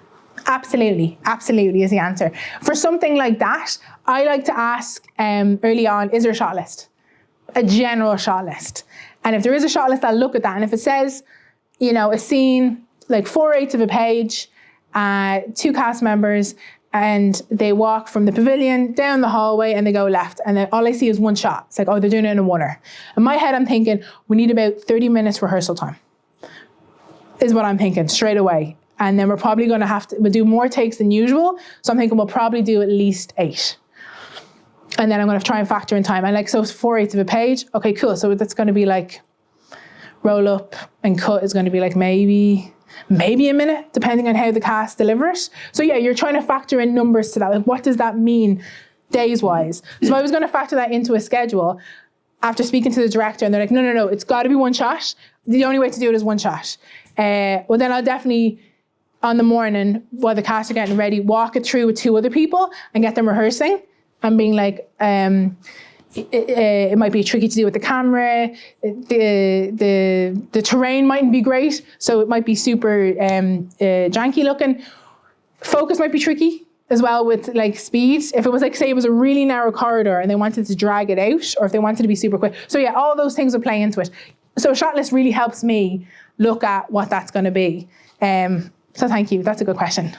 Absolutely is the answer. For something like that, I like to ask early on, is there a shot list? A general shot list. And if there is a shot list, I'll look at that. And if it says, you know, a scene, like 4/8 of a page, 2 cast members, and they walk from the pavilion down the hallway and they go left, and then all I see is one shot. It's like, oh, they're doing it in a oneer. In my head, I'm thinking, we need about 30 minutes rehearsal time. Is what I'm thinking straight away. And then we're probably going to we'll do more takes than usual. So I'm thinking we'll probably do at least 8. And then I'm going to try and factor in time. And like, so it's 4/8 of a page. Okay, cool. So that's going to be like, roll up and cut is going to be like maybe a minute, depending on how the cast delivers. So yeah, you're trying to factor in numbers to that. Like, what does that mean days-wise? So I was going to factor that into a schedule after speaking to the director, and they're like, no, it's got to be one shot. The only way to do it is one shot. Well, then I'll definitely, on the morning, while the cast are getting ready, walk it through with 2 other people and get them rehearsing and being like, it might be tricky to do with the camera. The terrain mightn't be great, so it might be super janky looking. Focus might be tricky as well with like speed. If it was like, say it was a really narrow corridor and they wanted to drag it out, or if they wanted to be super quick. So yeah, all those things would play into it. So a shot list really helps me look at what that's going to be. So thank you. That's a good question.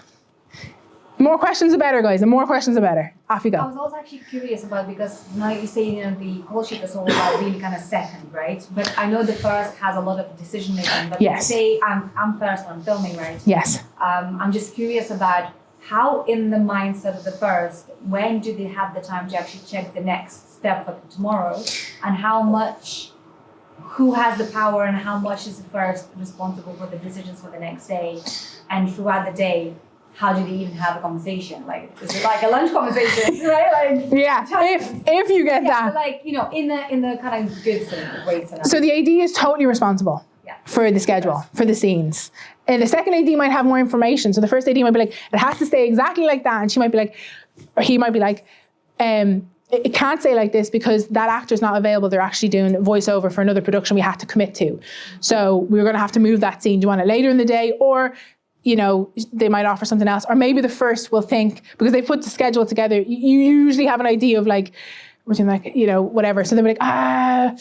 More questions the better, guys. The more questions the better. Off you I go. was also actually curious about, because now you say, you know, the call sheet is all about really kind of second, right? But I know the first has a lot of decision making. But Yes. say I'm first when I'm filming, right? Yes. I'm just curious about how, in the mindset of the first, when do they have the time to actually check the next step for tomorrow, and how much, who has the power, and how much is the first responsible for the decisions for the next day, and throughout the day, how do they even have a conversation? Like, is it like a lunch conversation, right? Like, Yeah. If you get yeah, that. but like, you know, in the kind of good way. So the AD is totally responsible for the schedule, for the scenes. And the second AD might have more information. So the first AD might be like, it has to stay exactly like that. And she might be like, or he might be like, it can't stay like this because that actor's not available. They're actually doing voiceover for another production we had to commit to. So we're going to have to move that scene. Do you want it later in the day? Or, you know, they might offer something else. Or maybe the first will think, because they put the schedule together, you usually have an idea of like, you know, whatever. So they'll be like,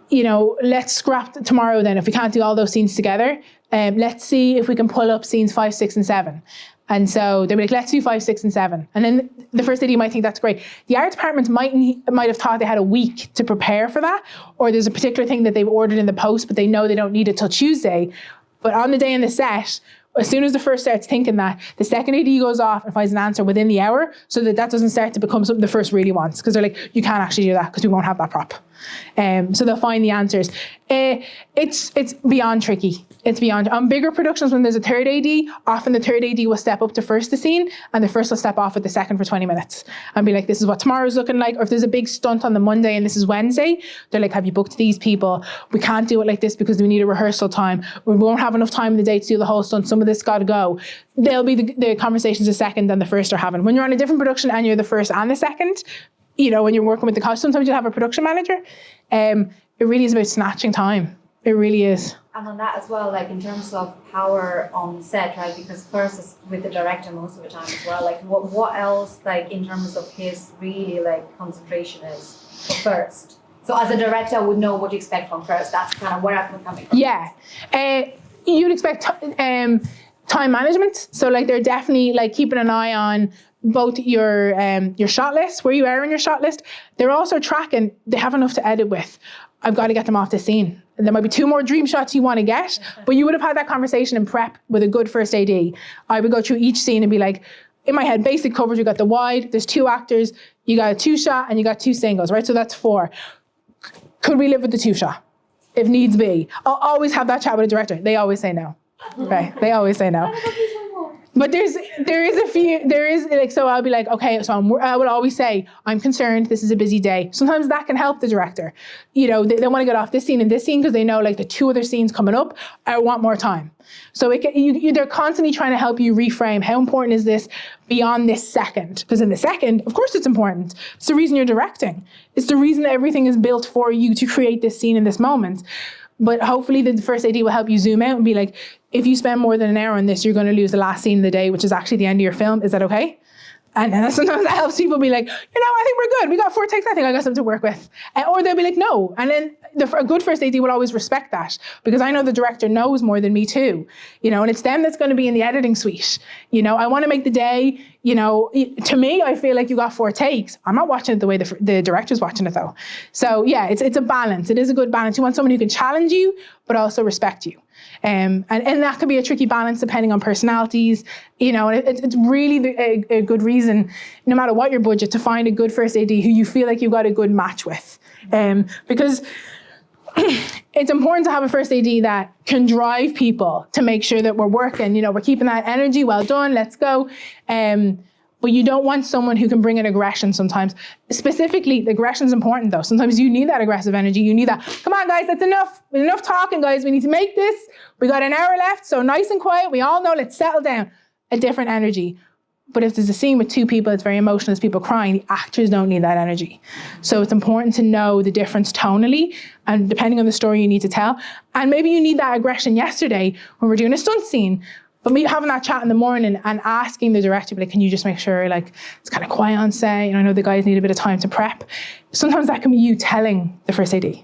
you know, let's scrap tomorrow then if we can't do all those scenes together. Let's see if we can pull up scenes 5, 6, and 7. And so they'll be like, let's do 5, 6, and 7. And then the first AD might think that's great. The art department might have thought they had a week to prepare for that, or there's a particular thing that they've ordered in the post, but they know they don't need it till Tuesday. But on the day in the set, as soon as the first starts thinking that, the second AD goes off and finds an answer within the hour, so that doesn't start to become something the first really wants. Because they're like, you can't actually do that because we won't have that prop. So they'll find the answers. It's beyond tricky. It's beyond. On bigger productions, when there's a third AD, often the third AD will step up to first the scene, and the first will step off with the second for 20 minutes and be like, this is what tomorrow's looking like. Or if there's a big stunt on the Monday and this is Wednesday, they're like, have you booked these people? We can't do it like this because we need a rehearsal time. We won't have enough time in the day to do the whole stunt. Some of this got to go. They'll be the conversations the second and the first are having. When you're on a different production and you're the first and the second, you know, when you're working with the cast, sometimes you'll have a production manager. It really is about snatching time. It really is. And on that as well, like in terms of power on set, right? Because first is with the director most of the time as well. Like what else, like in terms of his really like concentration is for first. So as a director, I would know what you expect from first. That's kind of where I'm coming from. Yeah. You'd expect time management. So like they're definitely like keeping an eye on both your shot list, where you are in your shot list. They're also tracking, they have enough to edit with. I've got to get them off this scene. And there might be 2 more dream shots you want to get, but you would have had that conversation in prep with a good first AD. I would go through each scene and be like, in my head, basic coverage, you got the wide, there's 2 actors, you got a 2 shot and you got 2 singles, right? So that's 4. Could we live with the 2 shot? If needs be. I'll always have that chat with a director. They always say no. Right? They always say no. But there is like, so I'll be like, okay, so I would always say, I'm concerned, this is a busy day. Sometimes that can help the director. You know, they want to get off this scene and this scene because they know like the 2 other scenes coming up, I want more time. So they're constantly trying to help you reframe, how important is this beyond this second? Because in the second, of course it's important. It's the reason you're directing. It's the reason that everything is built for you to create this scene in this moment. But hopefully the first AD will help you zoom out and be like, if you spend more than an hour on this, you're going to lose the last scene of the day, which is actually the end of your film. Is that okay? And sometimes that helps people be like, you know, I think we're good. We got 4 takes. I think I got something to work with. Or they'll be like, no. And then a good first AD will always respect that, because I know the director knows more than me too. You know, and it's them that's going to be in the editing suite. You know, I want to make the day, you know, to me, I feel like you got 4 takes. I'm not watching it the way the director's watching it though. So yeah, it's a balance. It is a good balance. You want someone who can challenge you, but also respect you. And that can be a tricky balance depending on personalities, you know, and it's really a good reason, no matter what your budget, to find a good first AD who you feel like you've got a good match with. Because it's important to have a first AD that can drive people to make sure that we're working, you know, we're keeping that energy, well done, let's go. But you don't want someone who can bring in aggression sometimes. Specifically, the aggression's important though. Sometimes you need that aggressive energy. You need that, come on guys, that's enough. Enough talking, guys. We need to make this. We got an hour left, so nice and quiet. We all know, let's settle down. A different energy. But if there's a scene with two people, it's very emotional, there's people crying, the actors don't need that energy. So it's important to know the difference tonally, and depending on the story you need to tell. And maybe you need that aggression yesterday when we're doing a stunt scene. But me having that chat in the morning and asking the director, like, can you just make sure like it's kind of quiet on set? You know, I know the guys need a bit of time to prep. Sometimes that can be you telling the first AD,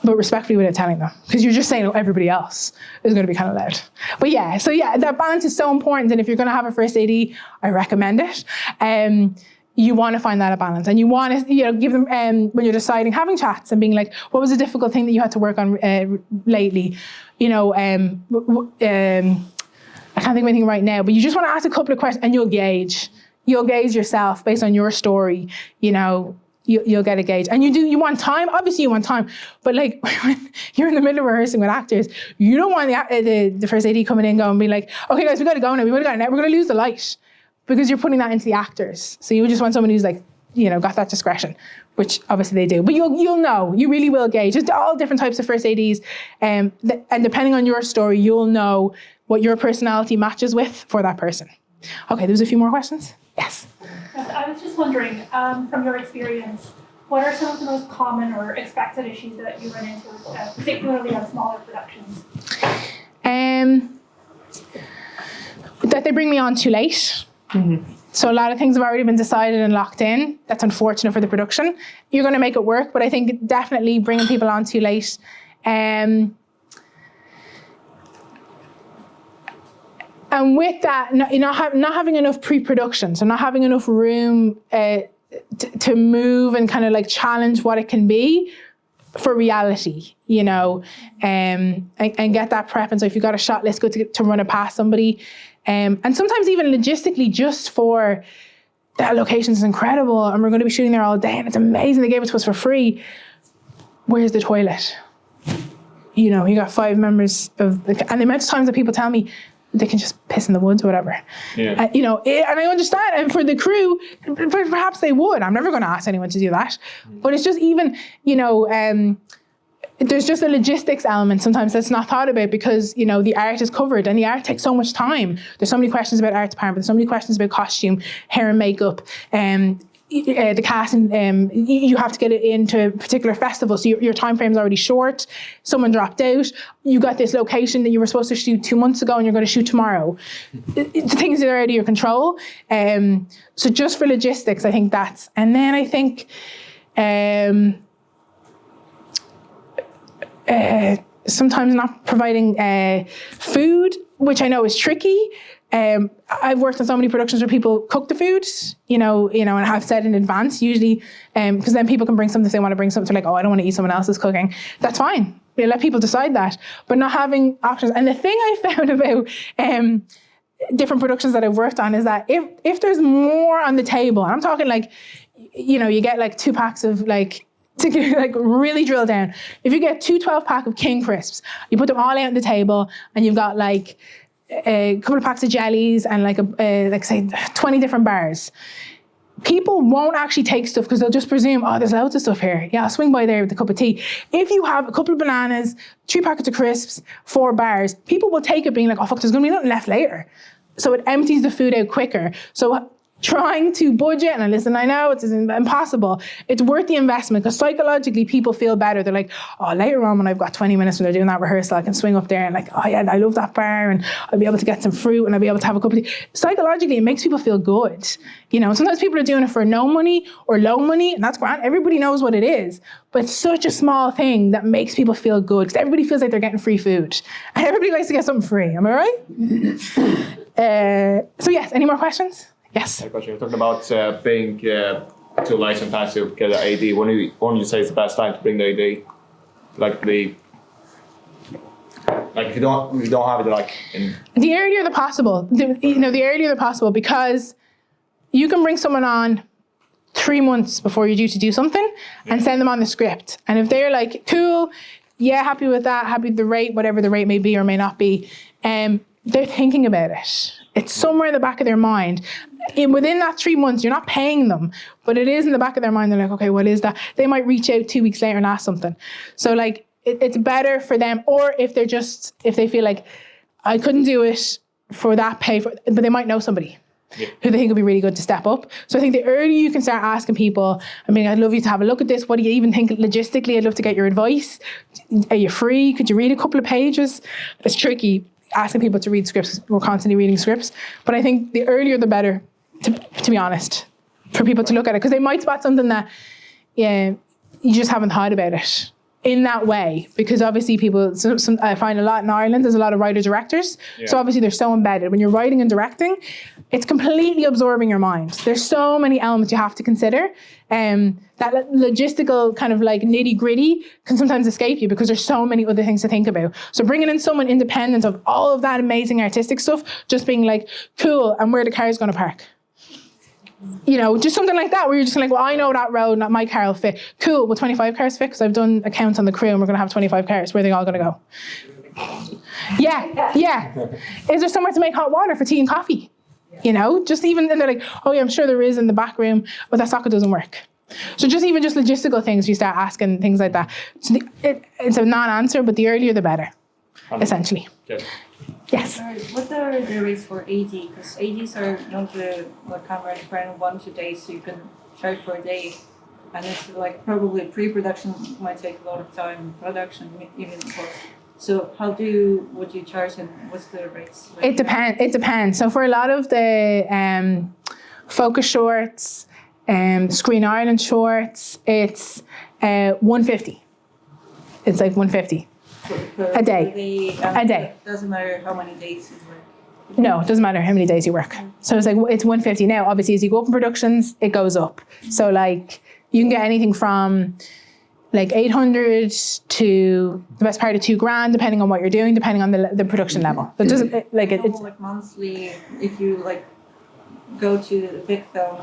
but respectfully without telling them, because you're just saying, oh, everybody else is going to be kind of loud. But yeah, so yeah, that balance is so important. And if you're going to have a first AD, I recommend it. You want to find that a balance, and you want to, you know, give them when you're deciding, having chats and being like, what was a difficult thing that you had to work on lately? You know, I can't think of anything right now, but you just want to ask a couple of questions and you'll gauge yourself based on your story. You know, you'll get a gauge. And you want time, obviously you want time, but like when you're in the middle of rehearsing with actors, you don't want the first AD coming in going and being like, okay guys, we got to go now, we're going to lose the light, because you're putting that into the actors. So you just want someone who's like, you know, got that discretion, which obviously they do. But you'll know, you really will gauge. It's all different types of first ADs. And depending on your story, you'll know what your personality matches with for that person. Okay, there's a few more questions. Yes. Yes, I was just wondering, from your experience, what are some of the most common or expected issues that you run into, particularly on smaller productions? That they bring me on too late. Mm-hmm. So a lot of things have already been decided and locked in. That's unfortunate for the production. You're going to make it work, but I think definitely bringing people on too late. And with that, not having enough pre-production, so not having enough room to move and kind of like challenge what it can be for reality, you know, and get that prep. And so if you've got a shot list, good to run it past somebody. And sometimes even logistically, just for that location is incredible and we're going to be shooting there all day and it's amazing, they gave it to us for free. Where's the toilet? You know, you got 5 members and the amount of times that people tell me they can just piss in the woods or whatever. Yeah. You know, and I understand, and for the crew, perhaps they would. I'm never going to ask anyone to do that. But it's just even, you know, there's just a logistics element sometimes that's not thought about, because, you know, the art is covered and the art takes so much time. There's so many questions about art department, there's so many questions about costume, hair and makeup, the cast, and you have to get it into a particular festival, so your time frame is already short. Someone dropped out. You got this location that you were supposed to shoot 2 months ago and you're going to shoot tomorrow. The things that are out of your control. So just for logistics, I think that's, and then I think sometimes not providing food, which I know is tricky. I've worked on so many productions where people cook the food, you know, and have said in advance usually, because then people can bring something if they want to bring something. Like, oh, I don't want to eat someone else's cooking. That's fine. You let people decide that, but not having options. And the thing I found about different productions that I've worked on is that if there's more on the table, and I'm talking like, you know, you get like 2 packs of like, to like really drill down. If you get 2 12-pack of King Crisps, you put them all out on the table, and you've got like a couple of packs of jellies and like like say 20 different bars. People won't actually take stuff because they'll just presume, oh, there's loads of stuff here. Yeah, I'll swing by there with a cup of tea. If you have a couple of bananas, 2 packets of crisps, 4 bars, people will take it being like, oh fuck, there's gonna be nothing left later. So it empties the food out quicker. So trying to budget, and listen, I know it's impossible. It's worth the investment, because psychologically people feel better. They're like, oh, later on when I've got 20 minutes when they're doing that rehearsal, I can swing up there and like, oh yeah, I love that bar, and I'll be able to get some fruit, and I'll be able to have a cup of tea. Psychologically, it makes people feel good. You know, sometimes people are doing it for no money or low money, and that's grand. Everybody knows what it is, but it's such a small thing that makes people feel good, because everybody feels like they're getting free food, and everybody likes to get something free. Am I right? So yes, any more questions? Yes. You're talking about being too late sometimes to get an AD. When you say it's the best time to bring the AD, like Like if you don't have it like in The earlier the possible. The earlier the possible, because you can bring someone on 3 months before you're due to do something and send them on the script. And if they're like, cool, yeah, happy with that, happy with the rate, whatever the rate may be or may not be, they're thinking about it. It's somewhere in the back of their mind. Within that 3 months, you're not paying them, but it is in the back of their mind. They're like, okay, what is that? They might reach out 2 weeks later and ask something. So like, it's better for them, or if they feel like, I couldn't do it for that pay, but they might know somebody who they think would be really good to step up. So I think the earlier you can start asking people, I mean, I'd love you to have a look at this. What do you even think logistically? I'd love to get your advice. Are you free? Could you read a couple of pages? It's tricky asking people to read scripts. We're constantly reading scripts. But I think the earlier the better, to be honest, for people to look at it. Because they might spot something that you just haven't thought about it in that way, because obviously people, I find a lot in Ireland, there's a lot of writer-directors. Yeah. So obviously they're so embedded. When you're writing and directing, it's completely absorbing your mind. There's so many elements you have to consider. That logistical kind of like nitty-gritty can sometimes escape you because there's so many other things to think about. So bringing in someone independent of all of that amazing artistic stuff, just being like, cool, and where the car is going to park. Just something like that, where you're just like, well, I know that road, not my car will fit. Cool, will 25 cars fit? Because I've done a count on the crew and we're going to have 25 cars. Where are they all going to go? Yeah. Is there somewhere to make hot water for tea and coffee? Just even, and they're like, oh yeah, I'm sure there is in the back room, but that socket doesn't work. So just logistical things, you start asking things like that. So it's a non-answer, but the earlier the better, essentially. Okay. Yes. What are the rates for AD? Because ADs are known to come around 1 to 2 days, so you can charge for a day. And it's like probably pre-production might take a lot of time, production even cost. So would you charge and what's the rates? It depends. So for a lot of the focus shorts, Screen Ireland shorts, it's 150. It's like 150. A day. A day. Doesn't matter how many days you work. No, it doesn't matter how many days you work. So it's 150. Now, obviously, as you go up in productions, it goes up. So like you can get anything from like 800 to the best part of $2,000, depending on what you're doing, depending on the production level. So it doesn't it's like monthly if you like go to the big film.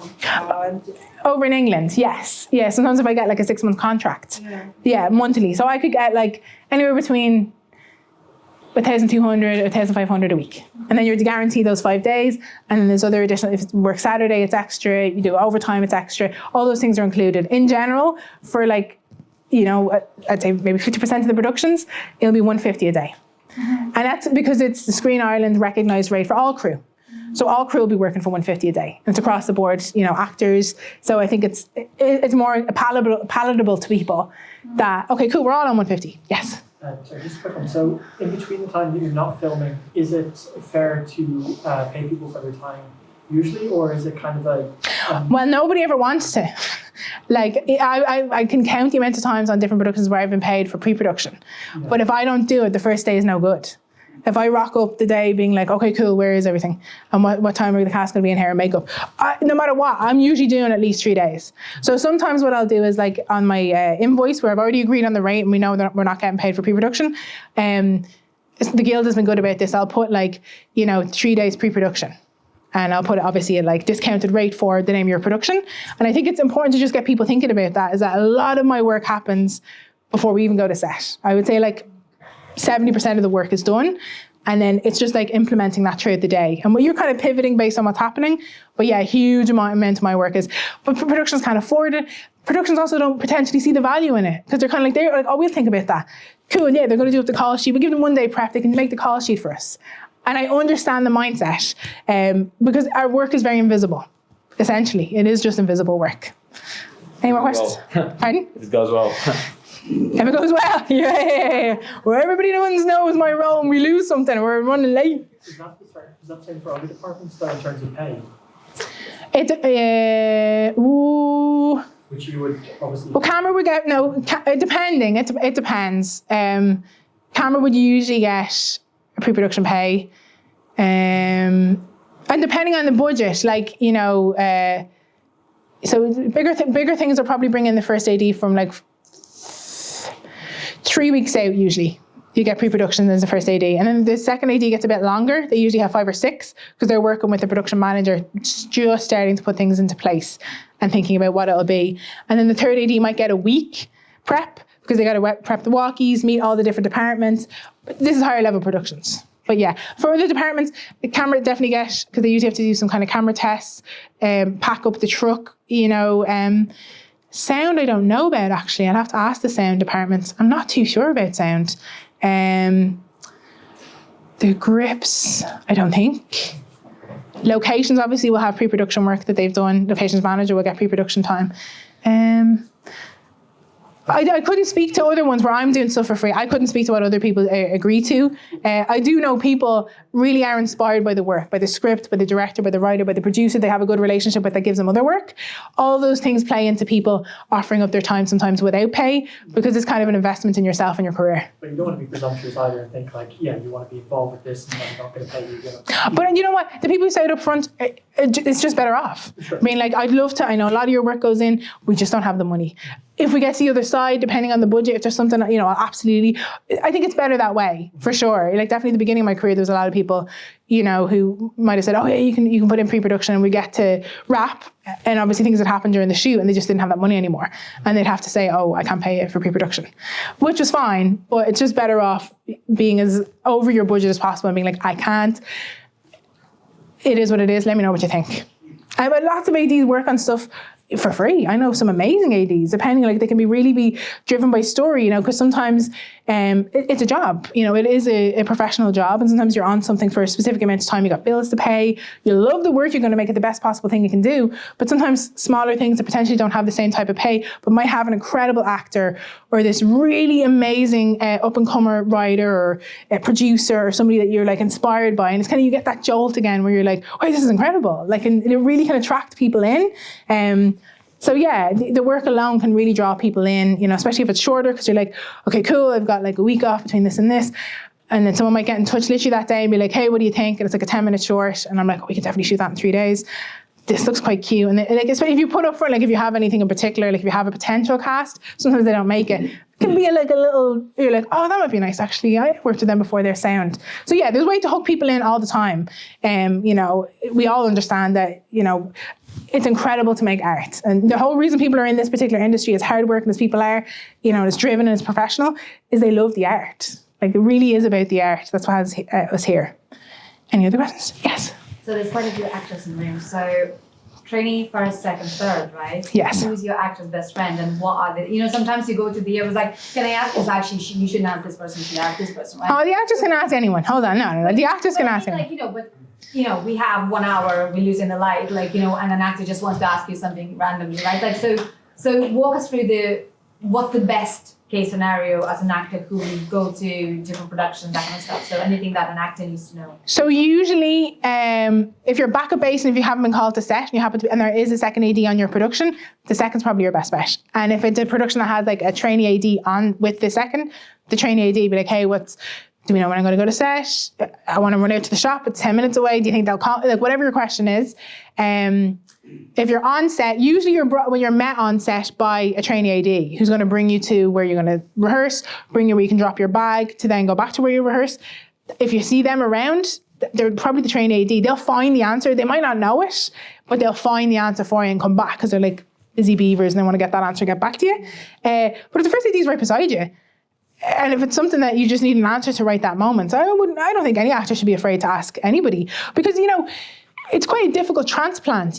Over in England, yes. Yeah, sometimes if I get like a 6-month contract. Yeah, monthly. So I could get like anywhere between 1,200, 1,500 a week. And then you're guaranteed those 5 days. And then there's other additional, if you work Saturday, it's extra. You do overtime, it's extra. All those things are included. In general, for like, I'd say maybe 50% of the productions, it'll be 150 a day. And that's because it's the Screen Ireland recognised rate for all crew. So all crew will be working for 150 a day. And it's across the board, actors. So I think it's more palatable to people that, okay, cool, we're all on 150. Yes. Sorry, just a quick one. So in between the time that you're not filming, is it fair to pay people for their time usually, or is it kind of like... Well, nobody ever wants to. Like, I can count the amount of times on different productions where I've been paid for pre-production. Yeah. But if I don't do it, the first day is no good. If I rock up the day being like, okay, cool, where is everything? And what time are the cast going to be in hair and makeup? No matter what, I'm usually doing at least 3 days. So sometimes what I'll do is like on my invoice where I've already agreed on the rate and we know that we're not getting paid for pre-production, the Guild has been good about this. I'll put 3 days pre-production. And I'll put it obviously at like discounted rate for the name of your production. And I think it's important to just get people thinking about that, is that a lot of my work happens before we even go to set. I would say like 70% of the work is done. And then it's just like implementing that throughout the day. And you're kind of pivoting based on what's happening. But yeah, a huge amount of my work is, but productions can't afford it. Productions also don't potentially see the value in it. Because they're like, oh, we'll think about that. Cool, yeah, they're going to do up the call sheet. We'll give them 1 day prep. They can make the call sheet for us. And I understand the mindset because our work is very invisible. Essentially, it is just invisible work. Any more questions? Pardon? If it goes well. If it goes well, yeah. Where everybody knows my role and we lose something, we're running late. Is that the same for other departments though in terms of pay? Which you would obviously... Well, camera would get, depending, it depends. Camera would usually get a pre-production pay. And depending on the budget, so bigger things will probably bring in the first AD from like 3 weeks out usually. you get pre-production as the first AD. And then the second AD gets a bit longer. They usually have 5 or 6 because they're working with the production manager, just starting to put things into place and thinking about what it'll be. And then the third AD might get a week prep because they got to prep the walkies, meet all the different departments. This is higher level productions. But yeah, for other departments, the camera definitely get, because they usually have to do some kind of camera tests, pack up the truck, Sound I don't know about actually. I'd have to ask the sound department. I'm not too sure about sound. The grips, I don't think. Locations obviously will have pre-production work that they've done. Locations manager will get pre-production time. I couldn't speak to other ones where I'm doing stuff for free. I couldn't speak to what other people agree to. I do know people really are inspired by the work, by the script, by the director, by the writer, by the producer they have a good relationship with that gives them other work. All those things play into people offering up their time sometimes without pay because it's kind of an investment in yourself and your career. But you don't want to be presumptuous either and think like, yeah, you want to be involved with this and I'm not going to pay you. But you know what? The people who say it up front, it's just better off. Sure. I mean, like, I'd love to, I know a lot of your work goes in, we just don't have the money. If we get to the other side, depending on the budget, if there's something, absolutely, I think it's better that way, for sure. Like, definitely at the beginning of my career, there was a lot of people, who might have said, oh, yeah, you can put in pre-production and we get to wrap. And obviously things had happened during the shoot and they just didn't have that money anymore. And they'd have to say, oh, I can't pay it for pre-production, which was fine, but it's just better off being as over your budget as possible and being like, I can't. It is what it is. Let me know what you think. But lots of ADs work on stuff for free. I know some amazing ADs, depending, like, they can really be driven by story, because sometimes it's a job, it is a professional job, and sometimes you're on something for a specific amount of time, you got bills to pay, you love the work, you're going to make it the best possible thing you can do, but sometimes smaller things that potentially don't have the same type of pay, but might have an incredible actor, or this really amazing up-and-comer writer, or a producer, or somebody that you're like inspired by, and it's kind of, you get that jolt again, where you're like, oh, this is incredible, like, and it really can attract people in. So yeah, the work alone can really draw people in, especially if it's shorter, because you're like, okay, cool, I've got like a week off between this and this. And then someone might get in touch literally that day and be like, hey, what do you think? And it's like a 10-minute short. And I'm like, oh, we could definitely shoot that in 3 days. This looks quite cute. And like, especially if you put up for, like, if you have anything in particular, like if you have a potential cast, sometimes they don't make it. It can be like a little, you're like, oh, that might be nice, actually. I worked with them before, their sound. So yeah, there's a way to hook people in all the time. We all understand that, it's incredible to make art. And the whole reason people are in this particular industry, as hardworking as people are, as driven and as professional, is they love the art. Like, it really is about the art. That's what has us here. Any other questions? Yes. So there's quite a few actors in the room. So trainee, first, second, third, right? Yes. Who's your actor's best friend, and what are the, sometimes you go to the, it was like, can I ask this? Actually, you shouldn't ask this person, you should ask this person, right? Oh, the actor's can ask anyone. Hold on, no. The actor's can ask anyone. But we have 1 hour, we're losing the light, and an actor just wants to ask you something randomly, right? Like, so walk us through what's the best case scenario as an actor who will go to different productions, that kind of stuff. So anything that an actor needs to know. So usually, if you're backup bass and if you haven't been called to set and you happen to be, and there is a second AD on your production, the second's probably your best bet. And if it's a production that has like a trainee AD on with the second, the trainee AD be like, hey, do we know when I'm going to go to set? I want to run out to the shop. It's 10 minutes away. Do you think they'll call? Like, whatever your question is. If you're on set, usually when you're met on set by a trainee AD who's going to bring you to where you're going to rehearse, bring you where you can drop your bag to then go back to where you rehearse. If you see them around, they're probably the trainee AD. They'll find the answer. They might not know it, but they'll find the answer for you and come back because they're like busy beavers and they want to get that answer and get back to you. But if the first AD is right beside you, and if it's something that you just need an answer to right that moment, I don't think any actor should be afraid to ask anybody, because it's quite a difficult transplant,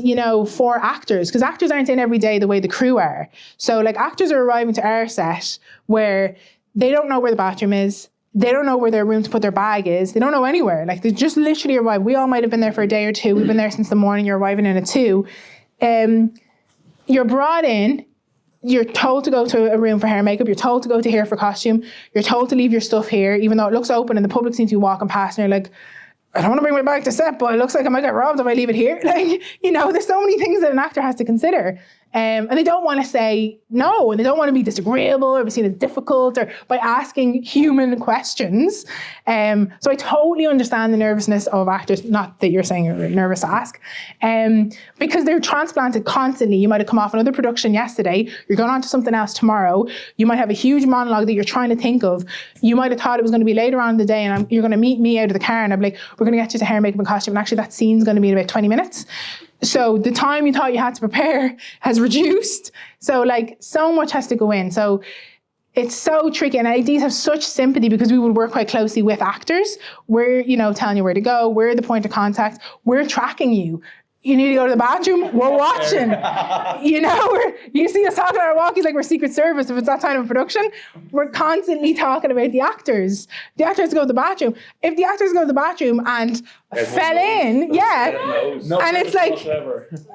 for actors, because actors aren't in every day the way the crew are. So like, actors are arriving to our set where they don't know where the bathroom is, they don't know where their room to put their bag is, they don't know anywhere. Like, they just literally arrive. We all might have been there for a day or two. We've been there since the morning. You're arriving in at 2. You're brought in. You're told to go to a room for hair and makeup. You're told to go to here for costume. You're told to leave your stuff here, even though it looks open and the public seems to be walking past and you're like, I don't want to bring my bag to set, but it looks like I might get robbed if I leave it here. Like, there's so many things that an actor has to consider. And they don't want to say no, and they don't want to be disagreeable or be seen as difficult or by asking human questions. So I totally understand the nervousness of actors, not that you're saying you're nervous to ask, because they're transplanted constantly. You might have come off another production yesterday, you're going on to something else tomorrow, you might have a huge monologue that you're trying to think of, you might have thought it was going to be later on in the day and you're going to meet me out of the car and I'm like, we're going to get you to hair, makeup and costume, and actually that scene's going to be in about 20 minutes. So the time you thought you had to prepare has reduced. So like so much has to go in. So it's so tricky, and ADs have such sympathy because we would work quite closely with actors. We're, telling you where to go, we're the point of contact, we're tracking you. You need to go to the bathroom, we're watching. You see us talking on our walkies like we're Secret Service if it's that time of production. We're constantly talking about the actors. The actor has to go to the bathroom. If the actors go to the bathroom and fell in, and it's like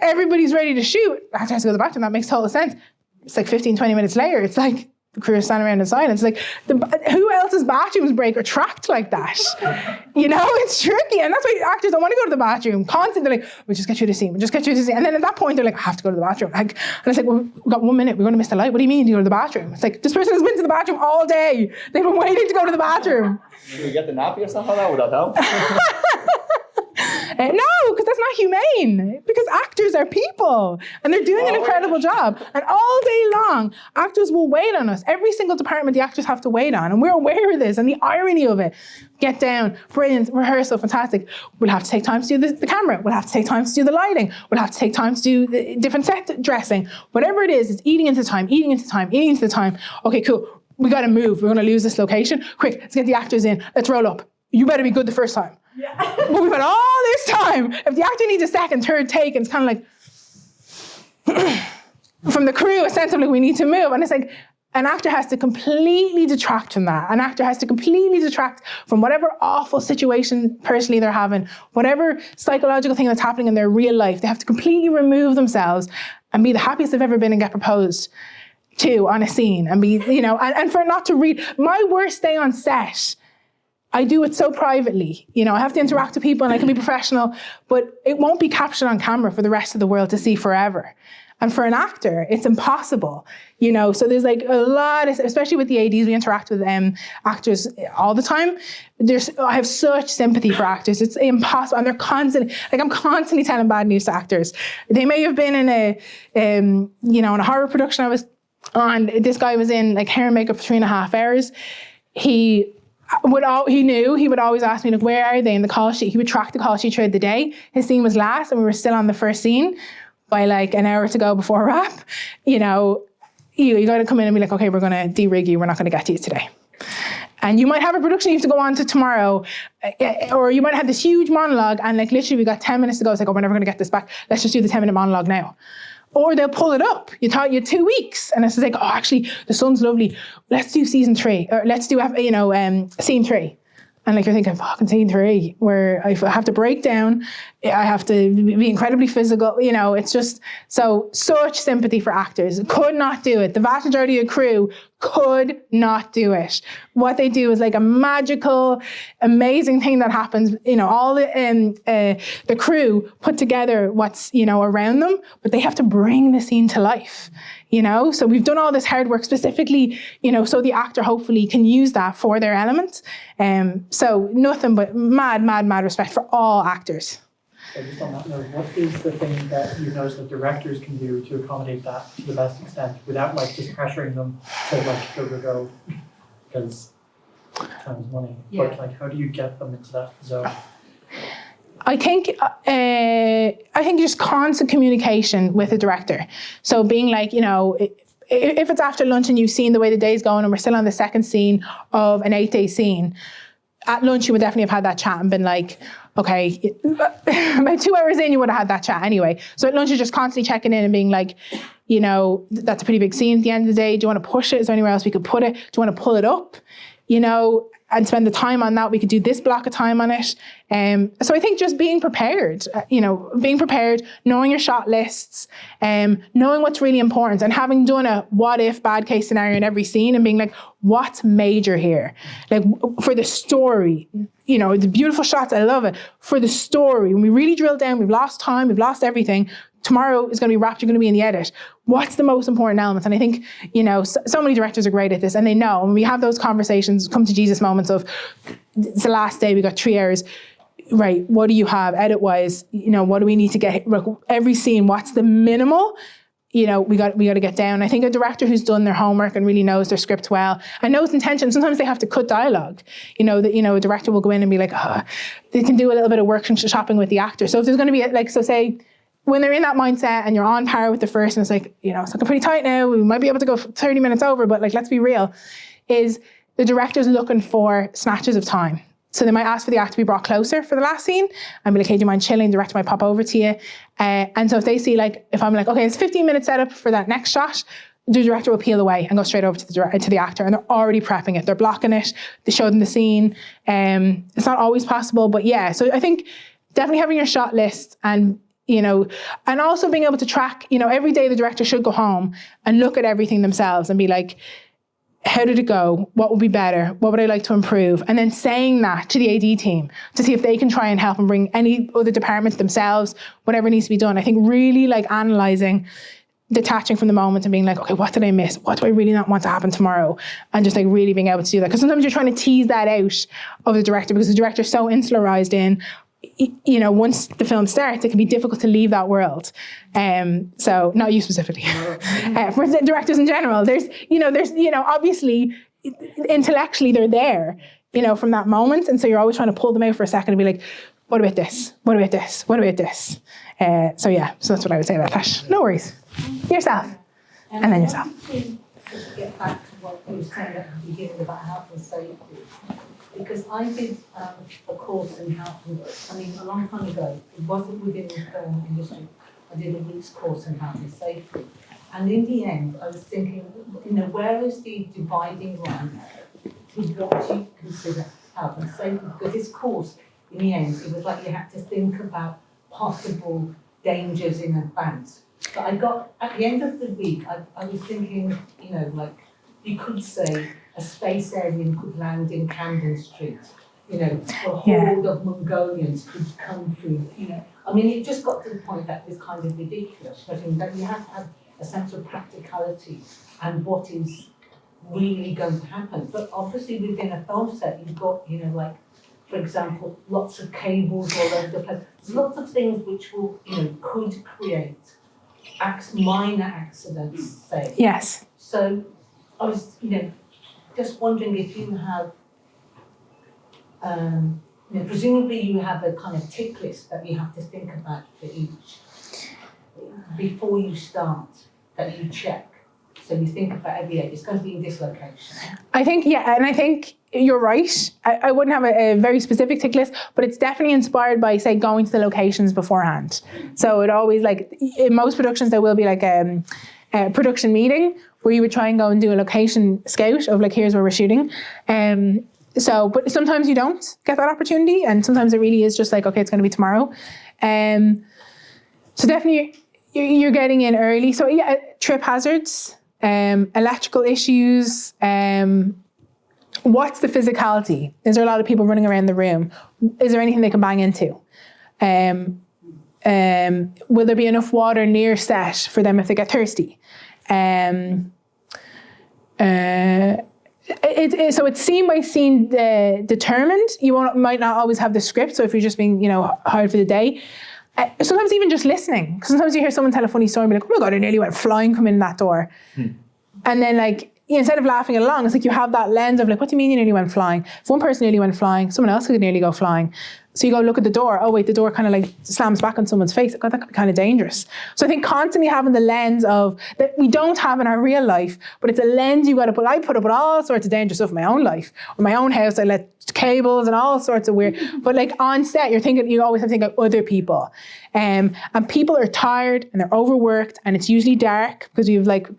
everybody's ready to shoot, the actor has to go to the bathroom, that makes total sense. It's like 15, 20 minutes later, it's like the crew is standing around in silence. Like, who else's bathrooms break are tracked like that? It's tricky. And that's why actors don't want to go to the bathroom. Constantly, they're like, we'll just get you to scene. And then at that point, they're like, I have to go to the bathroom. And it's like, well, we've got 1 minute. We're going to miss the light. What do you mean you go to the bathroom? It's like, this person has been to the bathroom all day. They've been waiting to go to the bathroom. Should we get the nappy or something? Would that help? No, because that's not humane. Because actors are people and they're doing an incredible job. And all day long, actors will wait on us. Every single department the actors have to wait on. And we're aware of this and the irony of it. Get down, brilliant, rehearsal, fantastic. We'll have to take time to do the camera. We'll have to take time to do the lighting. We'll have to take time to do the different set dressing. Whatever it is, it's eating into time. Okay, cool. We got to move. We're going to lose this location. Quick, let's get the actors in. Let's roll up. You better be good the first time. Yeah. But we've got all this time. If the actor needs a second, third take, and it's kind of like, from the crew, a sense of like, we need to move. And it's like, an actor has to completely detract from that. An actor has to completely detract from whatever awful situation personally they're having, whatever psychological thing that's happening in their real life. They have to completely remove themselves and be the happiest they've ever been and get proposed to on a scene and be, and for not to read. My worst day on set, I do it so privately. I have to interact with people and I can be professional, but it won't be captured on camera for the rest of the world to see forever. And for an actor, it's impossible, So there's like a lot, especially with the ADs, we interact with actors all the time. I have such sympathy for actors. It's impossible. And they're I'm constantly telling bad news to actors. They may have been in in a horror production I was on. This guy was in like hair and makeup for 3.5 hours. He knew he would always ask me, like, where are they in the call sheet? He would track the call sheet throughout the day. His scene was last and we were still on the first scene by like an hour to go before wrap. You got to come in and be like, okay, we're going to de-rig you. We're not going to get to you today. And you might have a production you have to go on to tomorrow, or you might have this huge monologue and like literally we got 10 minutes to go. It's like, oh, we're never going to get this back. Let's just do the 10-minute monologue now. Or they'll pull it up. You thought you had 2 weeks. And it's like, oh, actually, the sun's lovely. Let's do season 3. Or let's do, scene 3. And like you're thinking, fucking scene 3, where I have to break down. I have to be incredibly physical. It's just, such sympathy for actors. Could not do it. The vast majority of crew could not do it. What they do is like a magical, amazing thing that happens. All the crew put together what's, around them, but they have to bring the scene to life. So we've done all this hard work specifically, so the actor hopefully can use that for their elements. So nothing but mad respect for all actors. So just on that note, what is the thing that you notice that directors can do to accommodate that to the best extent without like just pressuring them to like go? Because time is money. Yeah. But like, how do you get them into that zone? I think just constant communication with the director. So being like, if it's after lunch and you've seen the way the day's going and we're still on the second scene of an 8-day scene, at lunch you would definitely have had that chat and been like, okay, about 2 hours in you would have had that chat anyway. So at lunch you're just constantly checking in and being like, that's a pretty big scene at the end of the day. Do you want to push it? Is there anywhere else we could put it? Do you want to pull it up? And spend the time on that. We could do this block of time on it. So I think just being prepared, knowing your shot lists, knowing what's really important and having done a what if bad case scenario in every scene and being like, what's major here? Like for the story, the beautiful shots, I love it. For the story, when we really drill down, we've lost time, we've lost everything. tomorrow is going to be wrapped, you're going to be in the edit. What's the most important element? And I think, so many directors are great at this, and they know. When we have those conversations, come to Jesus moments of, it's the last day, we got 3 hours. Right, what do you have edit-wise? What do we need to get? Look, every scene, what's the minimal? We got to get down. I think a director who's done their homework and really knows their script well and knows intention. Sometimes they have to cut dialogue. A director will go in and be like, they can do a little bit of work shopping with the actor. So if there's going to be say when they're in that mindset and you're on par with the first, and it's like, it's looking pretty tight now. We might be able to go 30 minutes over, but let's be real. Is the director's looking for snatches of time. So they might ask for the actor to be brought closer for the last scene and be like, hey, do you mind chilling? The director might pop over to you. And so if they see if I'm like, okay, it's 15-minute setup for that next shot, the director will peel away and go straight over to the actor, and they're already prepping it. They're blocking it. They show them the scene. It's not always possible, but yeah. So I think definitely having your shot list and also being able to track, every day the director should go home and look at everything themselves and be like, how did it go? What would be better? What would I like to improve? And then saying that to the AD team to see if they can try and help and bring any other department themselves, whatever needs to be done. I think really analysing, detaching from the moment and being like, okay, what did I miss? What do I really not want to happen tomorrow? And just really being able to do that. Because sometimes you're trying to tease that out of the director because the director's so insularized in, once the film starts, it can be difficult to leave that world. So not you specifically, for the directors in general, there's obviously intellectually they're there, from that moment. And so you're always trying to pull them out for a second and be like, what about this? What about this? What about this? So that's what I would say about that. No worries. Yourself. And then yourself. To get back to what you were saying at the beginning about health and safety. Because I did a course in health and a long time ago. It wasn't within the film industry. I did a week's course in health and safety. And in the end, I was thinking, where is the dividing line with what you consider health and safety? Because this course, in the end, it was like you had to think about possible dangers in advance. But I got, at the end of the week, I was thinking, you could say, a space alien could land in Camden Street, a horde of Mongolians could come through, it just got to the point that was kind of ridiculous. That you have to have a sense of practicality and what is really going to happen. But obviously within a film set, you've got, for example, lots of cables all over the place. There's lots of things which will, could create minor accidents, say. Yes. So I was, just wondering if you have, presumably you have a kind of tick list that you have to think about for each, before you start, that you check. So you think about every day, it's going to be in this location. I think, and I think you're right. I wouldn't have a very specific tick list, but it's definitely inspired by, say, going to the locations beforehand. So it always, in most productions, there will be a production meeting where you would try and go and do a location scout of here's where we're shooting. But sometimes you don't get that opportunity, and sometimes it really is just okay, it's going to be tomorrow. So definitely you're getting in early. So yeah, trip hazards, electrical issues. What's the physicality? Is there a lot of people running around the room? Is there anything they can bang into? Will there be enough water near set for them if they get thirsty? So it's scene by scene determined. You might not always have the script. So if you're just being, hired for the day, sometimes even just listening. Because sometimes you hear someone tell a funny story and be like, "Oh my God, I nearly went flying coming in that door," and then instead of laughing along, it's you have that lens of what do you mean you nearly went flying? If one person nearly went flying, someone else could nearly go flying. So you go look at the door. Oh wait, the door kind of slams back on someone's face. God, that could be kind of dangerous. So I think constantly having the lens of that we don't have in our real life, but it's a lens you got to put. I put up with all sorts of dangerous stuff in my own life. Or my own house, I let cables and all sorts of weird. But on set, you always have to think of other people. And people are tired and they're overworked, and it's usually dark because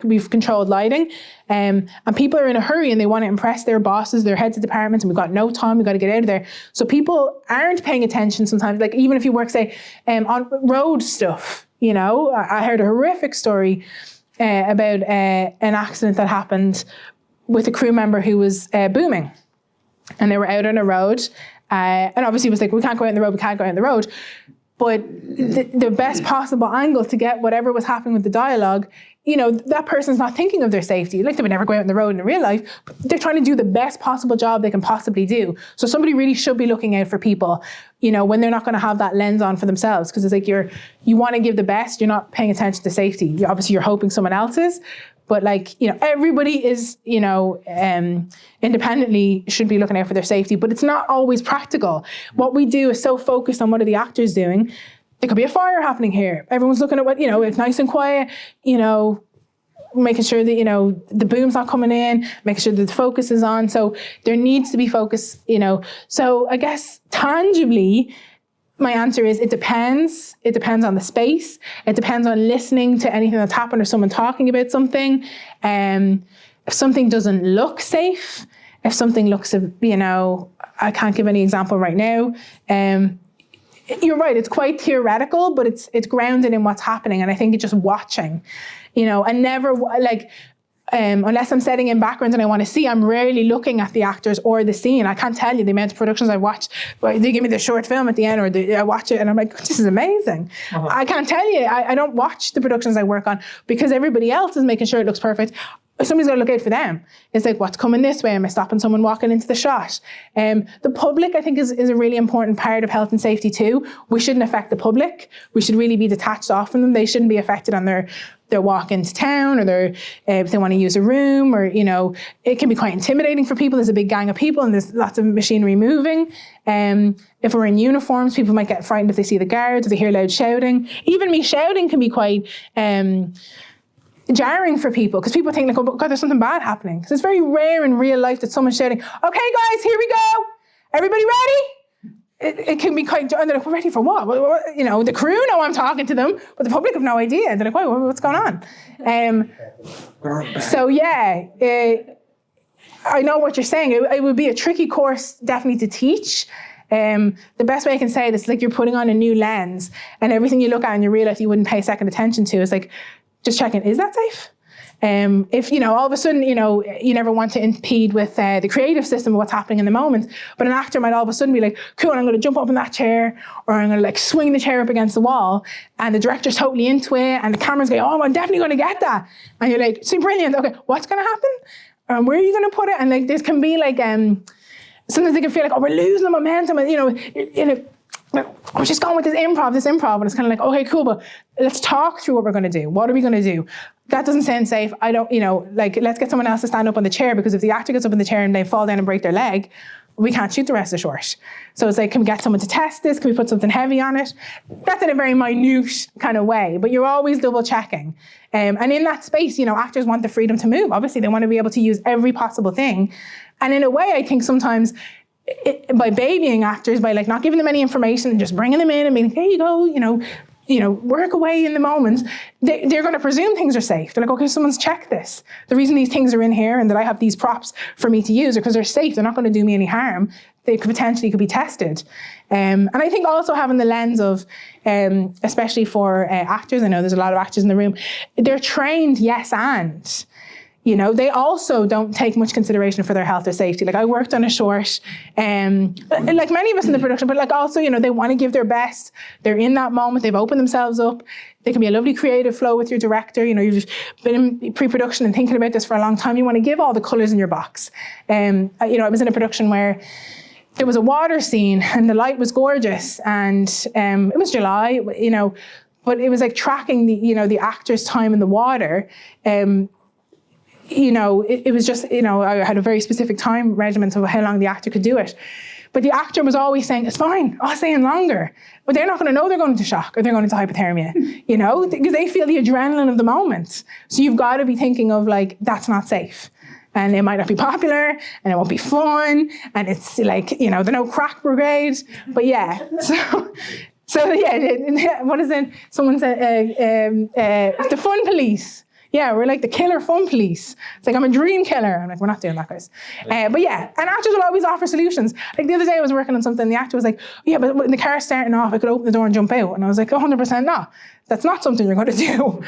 we've controlled lighting. And people are in a hurry and they want to impress their bosses, their heads of departments, and we've got no time, we've got to get out of there. So people aren't paying attention sometimes, even if you work, say, on road stuff, I heard a horrific story about an accident that happened with a crew member who was booming. And they were out on a road, and obviously it was we can't go out on the road, we can't go out on the road. but the best possible angle to get whatever was happening with the dialogue, that person's not thinking of their safety. Like, they would never go out on the road in real life, but they're trying to do the best possible job they can possibly do. So somebody really should be looking out for people, when they're not going to have that lens on for themselves, because it's like you want to give the best, you're not paying attention to safety. Obviously, you're hoping someone else is, but everybody is, independently should be looking out for their safety, but it's not always practical. What we do is so focused on what are the actors doing. There could be a fire happening here. Everyone's looking at what, it's nice and quiet, making sure that, the boom's not coming in, making sure that the focus is on. So there needs to be focus, So I guess tangibly, my answer is it depends. It depends on the space. It depends on listening to anything that's happened or someone talking about something. If something doesn't look safe, if something looks, I can't give any example right now. You're right, it's quite theoretical, but it's grounded in what's happening. And I think it's just watching, and never unless I'm setting in background and I want to see, I'm rarely looking at the actors or the scene. I can't tell you the amount of productions I've watched. They give me the short film at the end, or I watch it and I'm like, this is amazing. Uh-huh. I can't tell you. I don't watch the productions I work on because everybody else is making sure it looks perfect. Somebody's got to look out for them. It's like, what's coming this way? Am I stopping someone walking into the shot? The public, I think, is a really important part of health and safety too. We shouldn't affect the public. We should really be detached off from them. They shouldn't be affected on their walk into town, or if they want to use a room, or, it can be quite intimidating for people. There's a big gang of people and there's lots of machinery moving. If we're in uniforms, people might get frightened if they see the guards, if they hear loud shouting. Even me shouting can be quite jarring for people, because people think, like, oh God, there's something bad happening. Because it's very rare in real life that someone's shouting, okay guys, here we go. Everybody ready? It can be quite, and they're like, we're ready for what? The crew know I'm talking to them, but the public have no idea. They're like, what's going on? So yeah, I know what you're saying. It would be a tricky course definitely to teach. The best way I can say it is like you're putting on a new lens, and everything you look at in your real life you wouldn't pay second attention to. It's like, just checking, is that safe? If, all of a sudden, you never want to impede with the creative system of what's happening in the moment, but an actor might all of a sudden be like, cool, I'm going to jump up in that chair, or I'm going to swing the chair up against the wall, and the director's totally into it, and the camera's going, oh, I'm definitely going to get that. And you're like, so brilliant, okay, what's going to happen? Where are you going to put it? And there can be sometimes they can feel like, oh, we're losing the momentum, and we're just going with this improv, and it's kind of like, okay, cool, but let's talk through what we're going to do. What are we going to do? That doesn't sound safe. I don't, let's get someone else to stand up on the chair, because if the actor gets up in the chair and they fall down and break their leg, we can't shoot the rest of the short. So it's like, can we get someone to test this? Can we put something heavy on it? That's in a very minute kind of way, but you're always double checking. And in that space, actors want the freedom to move. Obviously, they want to be able to use every possible thing. And in a way, I think sometimes by babying actors, by not giving them any information and just bringing them in and being like, there you go, work away in the moment, they're going to presume things are safe. They're like, okay, someone's checked this. The reason these things are in here and that I have these props for me to use are because they're safe. They're not going to do me any harm. They could potentially be tested. And I think also having the lens of, especially for actors, I know there's a lot of actors in the room, they're trained yes and. They also don't take much consideration for their health or safety. I worked on a short, like many of us in the production, but also, they want to give their best. They're in that moment. They've opened themselves up. There can be a lovely creative flow with your director. You've been in pre-production and thinking about this for a long time. You want to give all the colors in your box. I was in a production where there was a water scene and the light was gorgeous, and it was July, but it was like tracking the actor's time in the water. It was just, I had a very specific time regiment of how long the actor could do it. But the actor was always saying, it's fine, I'll stay in longer. But they're not going to know they're going into shock or they're going into hypothermia, because they feel the adrenaline of the moment. So you've got to be thinking of that's not safe. And it might not be popular, and it won't be fun, and it's the no crack brigade. But yeah, so yeah, what is it? Someone said, the fun police. Yeah, we're like the killer fun police. It's like, I'm a dream killer. I'm like, we're not doing that, guys. But yeah, and actors will always offer solutions. The other day I was working on something, and the actor was like, yeah, but when the car's starting off, I could open the door and jump out. And I was like, 100% no. That's not something you're going to do.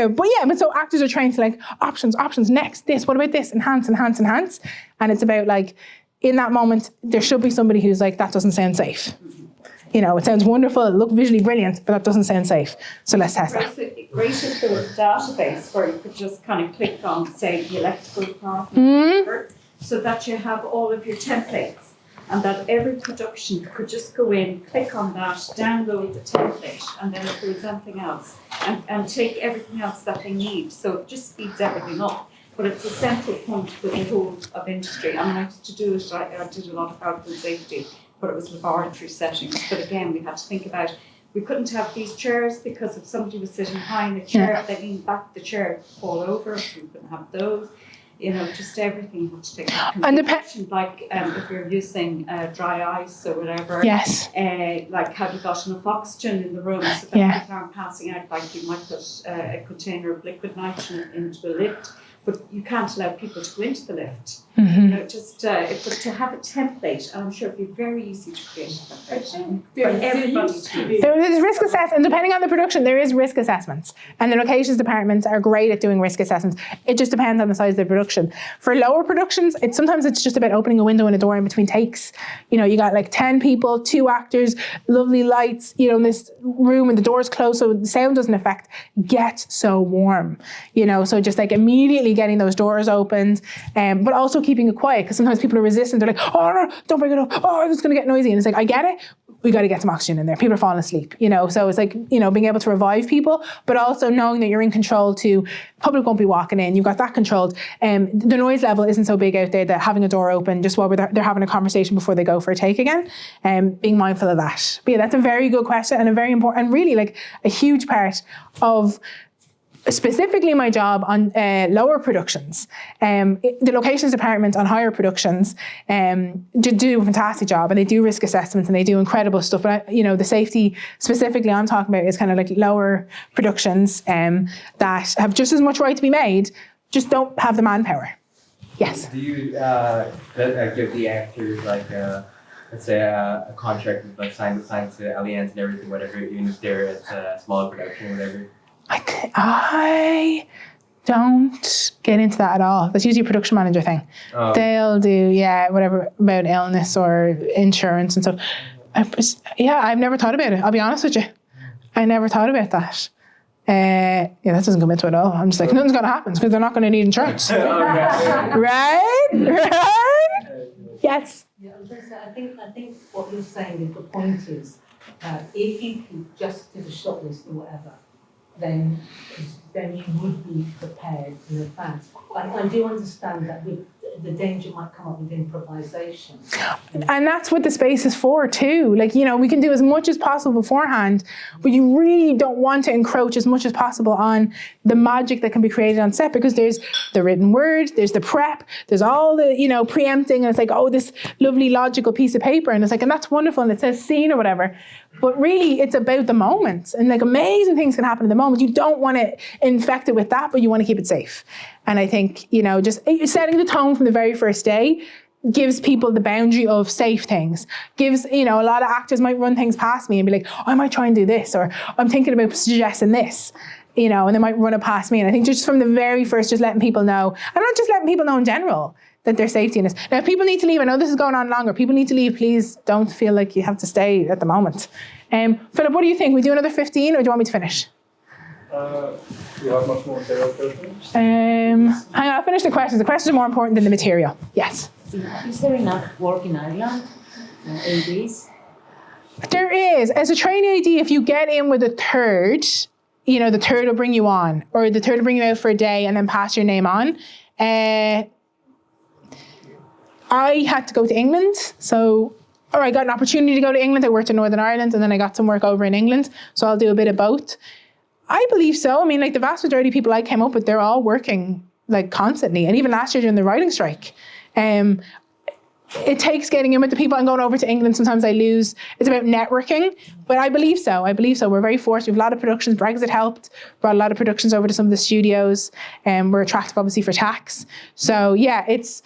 But so actors are trained to options, next, this, what about this, enhance. And it's about in that moment, there should be somebody who's like, that doesn't sound safe. it sounds wonderful, it looked visually brilliant, but that doesn't sound safe. So let's test that. Great if there was a database where you could just kind of click on, say, the electrical department, so that you have all of your templates, and that every production could just go in, click on that, download the template, and then if there was anything else, and take everything else that they need. So it just speeds everything up. But it's a central point for the whole of industry. I mean, I used to do it, I did a lot of health and safety, but it was laboratory settings. But again, we had to think about, we couldn't have these chairs because if somebody was sitting high in a chair, they leaned back, the chair fall over, so we couldn't have those. Just everything had to take consideration, like if you're using dry ice or whatever, yes, like have you got enough oxygen in the room so that people aren't passing out, like you might put a container of liquid nitrogen into a lift, but you can't allow people to go into the lift. But to have a template, and I'm sure it'd be very easy to create a template for everybody to use. There is risk assessment, and depending on the production, there is risk assessments. And the locations departments are great at doing risk assessments. It just depends on the size of the production. For lower productions, sometimes it's just about opening a window and a door in between takes. You got like 10 people, 2 actors, lovely lights, in this room and the door's closed so the sound doesn't affect. Gets so warm, so just like immediately getting those doors opened, but also keeping it quiet, because sometimes people are resistant. They're like, oh no, don't break it up. Oh, it's going to get noisy. And it's like, I get it. We got to get some oxygen in there. People are falling asleep, So it's like, being able to revive people, but also knowing that you're in control too. Public won't be walking in. You've got that controlled. The noise level isn't so big out there that having a door open just while they're having a conversation before they go for a take again, being mindful of that. But yeah, that's a very good question and a very important, and really like a huge part of specifically my job on lower productions. The locations department on higher productions do a fantastic job, and they do risk assessments and they do incredible stuff. But the safety specifically I'm talking about is kind of like lower productions that have just as much right to be made, just don't have the manpower. Yes. Do you give the actors like let's say a contract with like signed to Allianz and everything, whatever, even if they're at a smaller production or whatever? I don't get into that at all. That's usually a production manager thing. Oh. They'll do, whatever about illness or insurance and stuff. I've never thought about it. I'll be honest with you. I never thought about that. That doesn't come into it at all. I'm just like, nothing's going to happen because they're not going to need insurance. Right? Yes. Yeah, I think what you're saying is the point is, if you just did a shot list or whatever, then you would be prepared in advance. I do understand that the danger might come up with improvisation. And that's what the space is for too. Like, we can do as much as possible beforehand, but you really don't want to encroach as much as possible on the magic that can be created on set, because there's the written word, there's the prep, there's all the, preempting, and it's like, oh, this lovely logical piece of paper, and it's like, and that's wonderful, and it says scene or whatever. But really, it's about the moment, and like amazing things can happen in the moment. You don't want to infect it with that, but you want to keep it safe. And I think, just setting the tone from the very first day gives people the boundary of safe things. Gives, a lot of actors might run things past me and be like, oh, I might try and do this, or I'm thinking about suggesting this, and they might run it past me. And I think just from the very first, just letting people know, and not just letting people know in general, that there's safety in this. Now, if people need to leave, I know this is going on longer, people need to leave, please don't feel like you have to stay at the moment. Philip, what do you think? We do another 15, or do you want me to finish? Do you have much more material questions? Hang on, I'll finish the questions. The questions are more important than the material. Yes? Is there enough work in Ireland, ADs? There is. As a trainee AD, if you get in with a third, the third will bring you on, or the third will bring you out for a day and then pass your name on. I had to go to England, or I got an opportunity to go to England. I worked in Northern Ireland, and then I got some work over in England, so I'll do a bit of both. I believe so. I mean, like the vast majority of people I came up with, they're all working like constantly, and even last year during the writing strike. It takes getting in with the people and going over to England. Sometimes I lose. It's about networking, but I believe so. We're very fortunate. We have a lot of productions. Brexit helped, brought a lot of productions over to some of the studios, and we're attractive obviously for tax. So yeah, it's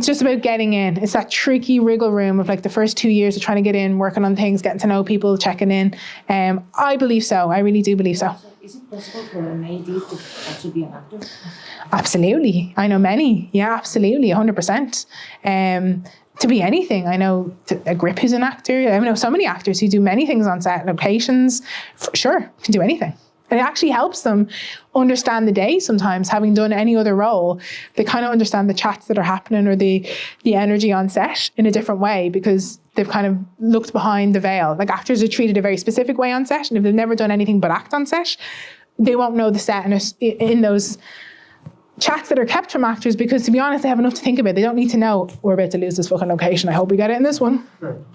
just about getting in. It's that tricky wriggle room of like the first 2 years of trying to get in, working on things, getting to know people, checking in. I believe so. I really do believe so. Is it possible for an AD to also be an actor? Absolutely. I know many. Yeah, absolutely. 100%. to be anything. I know a Grip who's an actor. I know so many actors who do many things on set, locations, for sure, can do anything. And it actually helps them understand the day sometimes, having done any other role. They kind of understand the chats that are happening or the energy on set in a different way because they've kind of looked behind the veil. Like actors are treated a very specific way on set, and if they've never done anything but act on set, they won't know the set in those chats that are kept from actors because, to be honest, they have enough to think about. They don't need to know, we're about to lose this fucking location. I hope we get it in this one.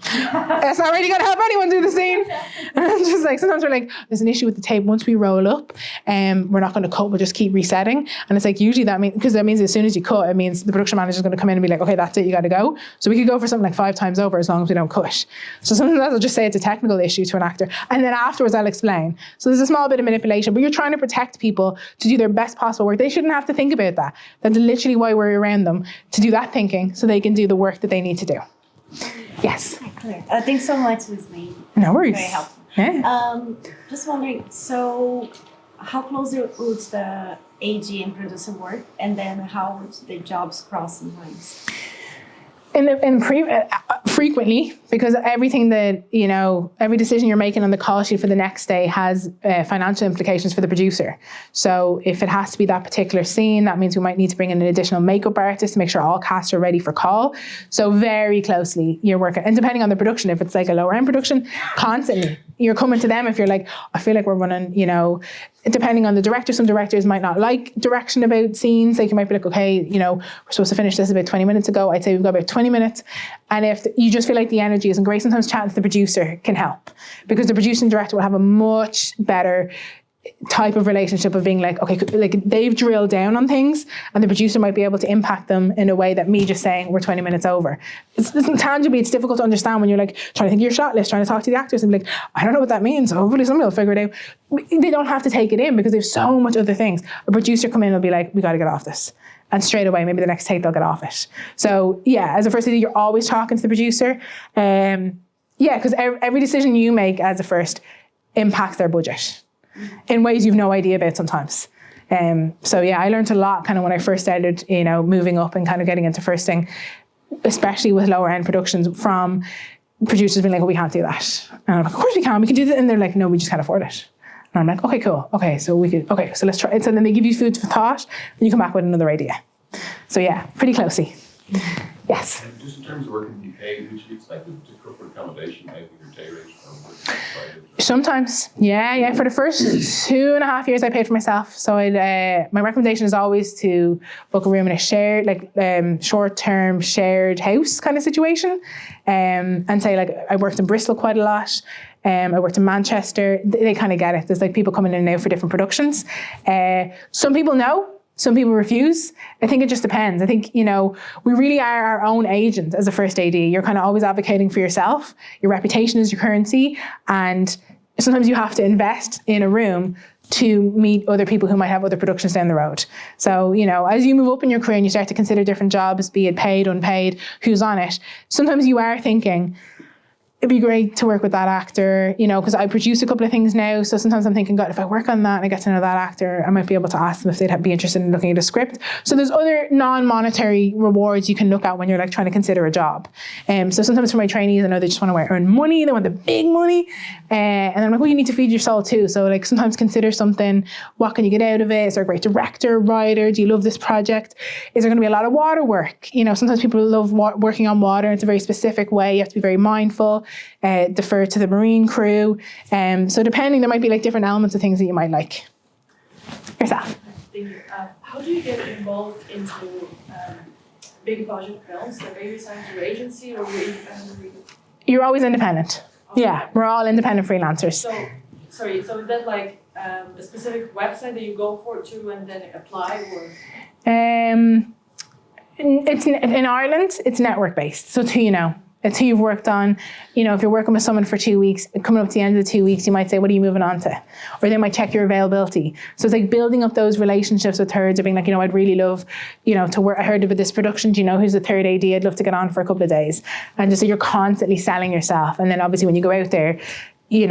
That's not really going to help anyone do the scene. And it's just like, sometimes we're like, there's an issue with the tape. Once we roll up, we're not going to cut. We'll just keep resetting. And it's like, usually that means as soon as you cut, it means the production manager is going to come in and be like, okay, that's it, you got to go. So we could go for something like 5 times over as long as we don't cut. So sometimes I'll just say it's a technical issue to an actor. And then afterwards I'll explain. So there's a small bit of manipulation, but you're trying to protect people to do their best possible work. They shouldn't have to think about that. That's literally why we're around them, to do that thinking so they can do the work that they need to do. Yes. Clear. Thanks so much, Ms. May. No worries. Very helpful. Yeah. Just wondering, so how closely would the AG and producer work, and then how would the jobs cross sometimes? Frequently, because everything that, every decision you're making on the call sheet for the next day has financial implications for the producer. So if it has to be that particular scene, that means we might need to bring in an additional makeup artist to make sure all casts are ready for call. So very closely you're working. And depending on the production, if it's like a lower end production, constantly you're coming to them if you're like, I feel like we're running, depending on the director, some directors might not like direction about scenes. Like you might be like, okay, we're supposed to finish this about 20 minutes ago. I'd say we've got about 20 minutes. And if you just feel like the energy isn't great, sometimes chatting to the producer can help, because the producer and director will have a much better type of relationship of being like, okay, like they've drilled down on things, and the producer might be able to impact them in a way that me just saying we're 20 minutes over. It's tangibly, it's difficult to understand when you're like trying to think of your shot list, trying to talk to the actors and be like, I don't know what that means. Hopefully somebody will figure it out. They don't have to take it in because there's so much other things. A producer come in and will be like, we got to get off this. And straight away, maybe the next take they'll get off it. So yeah, as a first AD, you're always talking to the producer. Because every decision you make as a first impacts their budget in ways you've no idea about sometimes. So yeah, I learned a lot kind of when I first started, moving up and kind of getting into firsting, especially with lower end productions, from producers being like, well, we can't do that. And I'm like, of course we can do that. And they're like, no, we just can't afford it. And I'm like, okay, cool. Okay, so let's try it. So then they give you food for thought and you come back with another idea. So yeah, pretty closely. Yes. And just in terms of working in the UK, would you expect them to cover accommodation, maybe your day rate or sometimes, yeah. For the first 2.5 years, I paid for myself. So my recommendation is always to book a room in a shared, short-term shared house kind of situation. And say, like, I worked in Bristol quite a lot. I worked in Manchester. They kind of get it. There's like people coming in now for different productions. Some people know. Some people refuse. I think it just depends. I think, we really are our own agent as a first AD. You're kind of always advocating for yourself. Your reputation is your currency. And sometimes you have to invest in a room to meet other people who might have other productions down the road. So, as you move up in your career and you start to consider different jobs, be it paid, unpaid, who's on it, sometimes you are thinking, it'd be great to work with that actor, because I produce a couple of things now. So sometimes I'm thinking, God, if I work on that and I get to know that actor, I might be able to ask them if they'd be interested in looking at a script. So there's other non-monetary rewards you can look at when you're like trying to consider a job. So sometimes for my trainees, I know they just want to earn money. They want the big money. And I'm like, well, you need to feed your soul too. So like sometimes consider something. What can you get out of it? Is there a great director, writer? Do you love this project? Is there going to be a lot of water work? Sometimes people love working on water. It's a very specific way. You have to be very mindful. Defer to the marine crew. So depending, there might be like different elements of things that you might like. Yourself. Thank you. How do you get involved into big budget films? Like, are you assigned to your agency or are you independent? You're always independent. Okay. Yeah, we're all independent freelancers. So is that like a specific website that you go for to and then apply, or? It's in Ireland. It's network based. So it's who you know. It's who you've worked on. If you're working with someone for 2 weeks, coming up to the end of the 2 weeks, you might say, what are you moving on to? Or they might check your availability. So it's like building up those relationships with thirds of being like, I'd really love, to work. I heard about this production. Do you know who's the third AD? I'd love to get on for a couple of days. And just so you're constantly selling yourself. And then obviously when you go out there, you're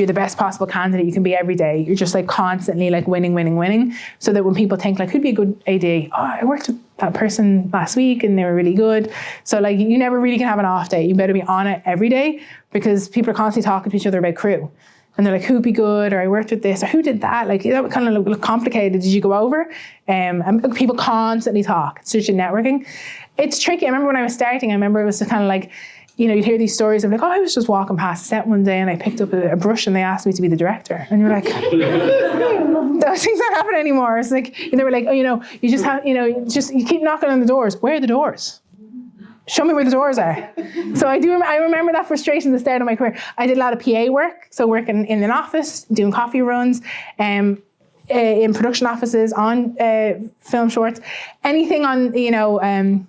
the best possible candidate you can be every day. You're just like constantly like winning. So that when people think like, who'd be a good AD? Oh, I worked with that person last week and they were really good. So like you never really can have an off day. You better be on it every day because people are constantly talking to each other about crew. And they're like, who'd be good? Or I worked with this, or who did that? Like that would kind of look complicated as you go over. And people constantly talk. It's such a networking. It's tricky. I remember when I was starting, I remember it was kind of like, you know, you'd hear these stories of like, oh, I was just walking past a set one day and I picked up a brush and they asked me to be the director. And you're like, those things don't happen anymore. It's like, they were like, oh, you know, you just have, you know, you keep knocking on the doors. Where are the doors? Show me where the doors are. So I remember that frustration at the start of my career. I did a lot of PA work. So working in an office, doing coffee runs, in production offices, on film shorts, anything on, you know,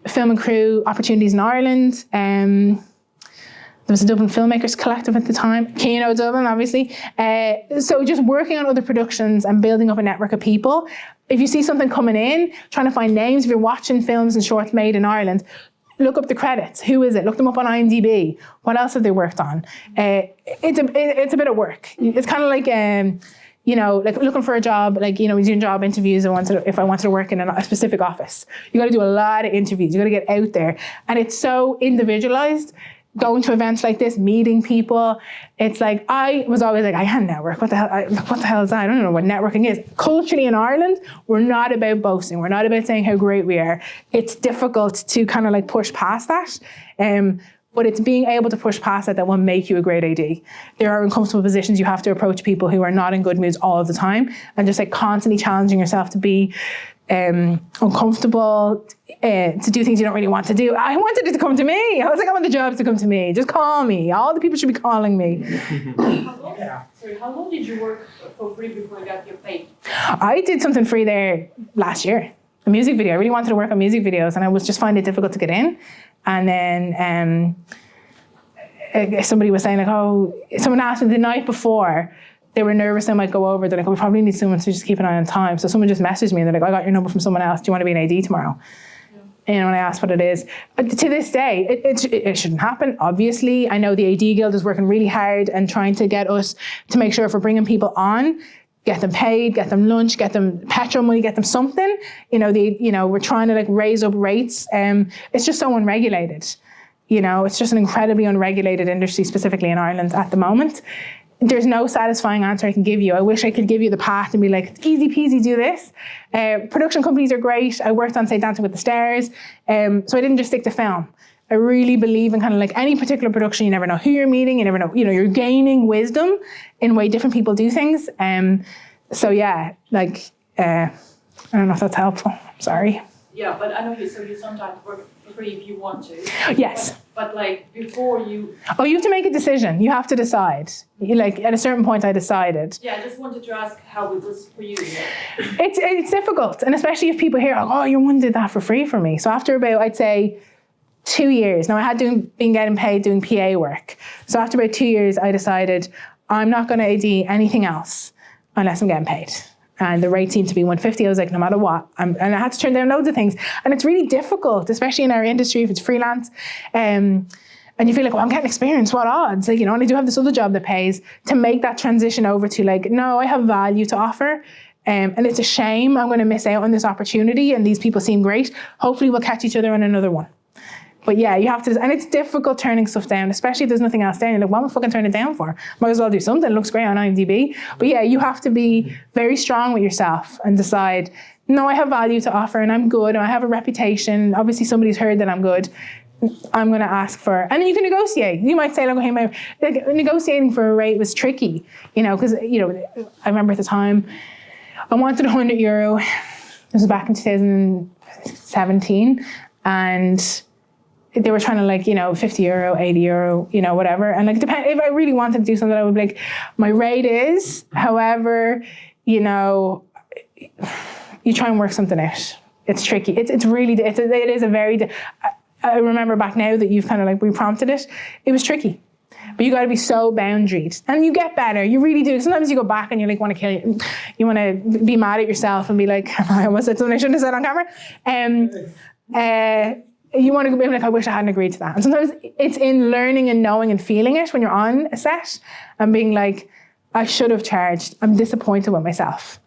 film and crew opportunities in Ireland. There was a Dublin Filmmakers Collective at the time, KinoD Dublin, obviously. So just working on other productions and building up a network of people. If you see something coming in, trying to find names, if you're watching films and shorts made in Ireland, look up the credits. Who is it? Look them up on IMDb. What else have they worked on? It's a bit of work. It's kind of like, you know, like looking for a job, like, you know, doing job interviews. If I wanted to work in a specific office, you got to do a lot of interviews. You got to get out there. And it's so individualized. Going to events like this, meeting people, it's like, I was always like, I can't network. What the hell is that? I don't know what networking is. Culturally in Ireland, we're not about boasting. We're not about saying how great we are. It's difficult to kind of like push past that. But it's being able to push past that will make you a great AD. There are uncomfortable positions you have to approach people who are not in good moods all of the time, and just like constantly challenging yourself to be uncomfortable, to do things you don't really want to do. I wanted it to come to me. I was like, I want the jobs to come to me. Just call me. All the people should be calling me. How long did you work for free before you got your pay? I did something free there last year, a music video. I really wanted to work on music videos, and I was just finding it difficult to get in. And then somebody was saying like, oh, someone asked me the night before, they were nervous I might go over. They're like, we probably need someone to just keep an eye on time. So someone just messaged me and they're like, I got your number from someone else. Do you want to be an AD tomorrow? Yeah. You know, and I asked what it is. But to this day, it shouldn't happen, obviously. I know the AD Guild is working really hard and trying to get us to make sure if we're bringing people on, get them paid, get them lunch, get them petrol money, get them something. You know, we're trying to like raise up rates. It's just so unregulated. You know, it's just an incredibly unregulated industry, specifically in Ireland at the moment. There's no satisfying answer I can give you. I wish I could give you the path and be like, it's easy peasy, do this. Production companies are great. I worked on, say, Dancing with the Stars. So I didn't just stick to film. I really believe in kind of like any particular production, you never know who you're meeting, you never know, you know, you're gaining wisdom in the way different people do things. So yeah, like, I don't know if that's helpful, sorry. Yeah, but I know you sometimes work for free if you want to. Yes. But like before you... Oh, you have to make a decision. You have to decide. Like at a certain point I decided. Yeah, I just wanted to ask how it was for you. It's difficult. And especially if people hear, oh, your one did that for free for me. So after about, I'd say, 2 years. Now I had been getting paid doing PA work. So after about 2 years, I decided I'm not going to AD anything else unless I'm getting paid. And the rate seemed to be 150. I was like, no matter what. And I had to turn down loads of things. And it's really difficult, especially in our industry, if it's freelance. And you feel like, well, I'm getting experience, what odds? Like, you know, and I do have this other job that pays, to make that transition over to like, no, I have value to offer. And it's a shame I'm going to miss out on this opportunity. And these people seem great. Hopefully we'll catch each other on another one. But yeah, you have to, and it's difficult turning stuff down, especially if there's nothing else down. You're like, what am I fucking turning it down for? Might as well do something. It looks great on IMDb. But yeah, you have to be very strong with yourself and decide, no, I have value to offer and I'm good and I have a reputation. Obviously somebody's heard that I'm good. I'm going to ask for, and then you can negotiate. You might say, like, okay, negotiating for a rate was tricky, you know, because, you know, I remember at the time I wanted €100. This was back in 2017. And they were trying to like, you know, €50, €80, you know, whatever. And like, if I really wanted to do something, I would be like, my rate is, however, you know, you try and work something out. It's tricky. It is a very, I remember back now that you've kind of like re-prompted it. It was tricky. But you got to be so boundaried. And you get better. You really do. Sometimes you go back and you like want to kill you. You want to be mad at yourself and be like, I almost said something I shouldn't have said on camera. You want to be like, I wish I hadn't agreed to that. And sometimes it's in learning and knowing and feeling it when you're on a set and being like, I should have charged. I'm disappointed with myself.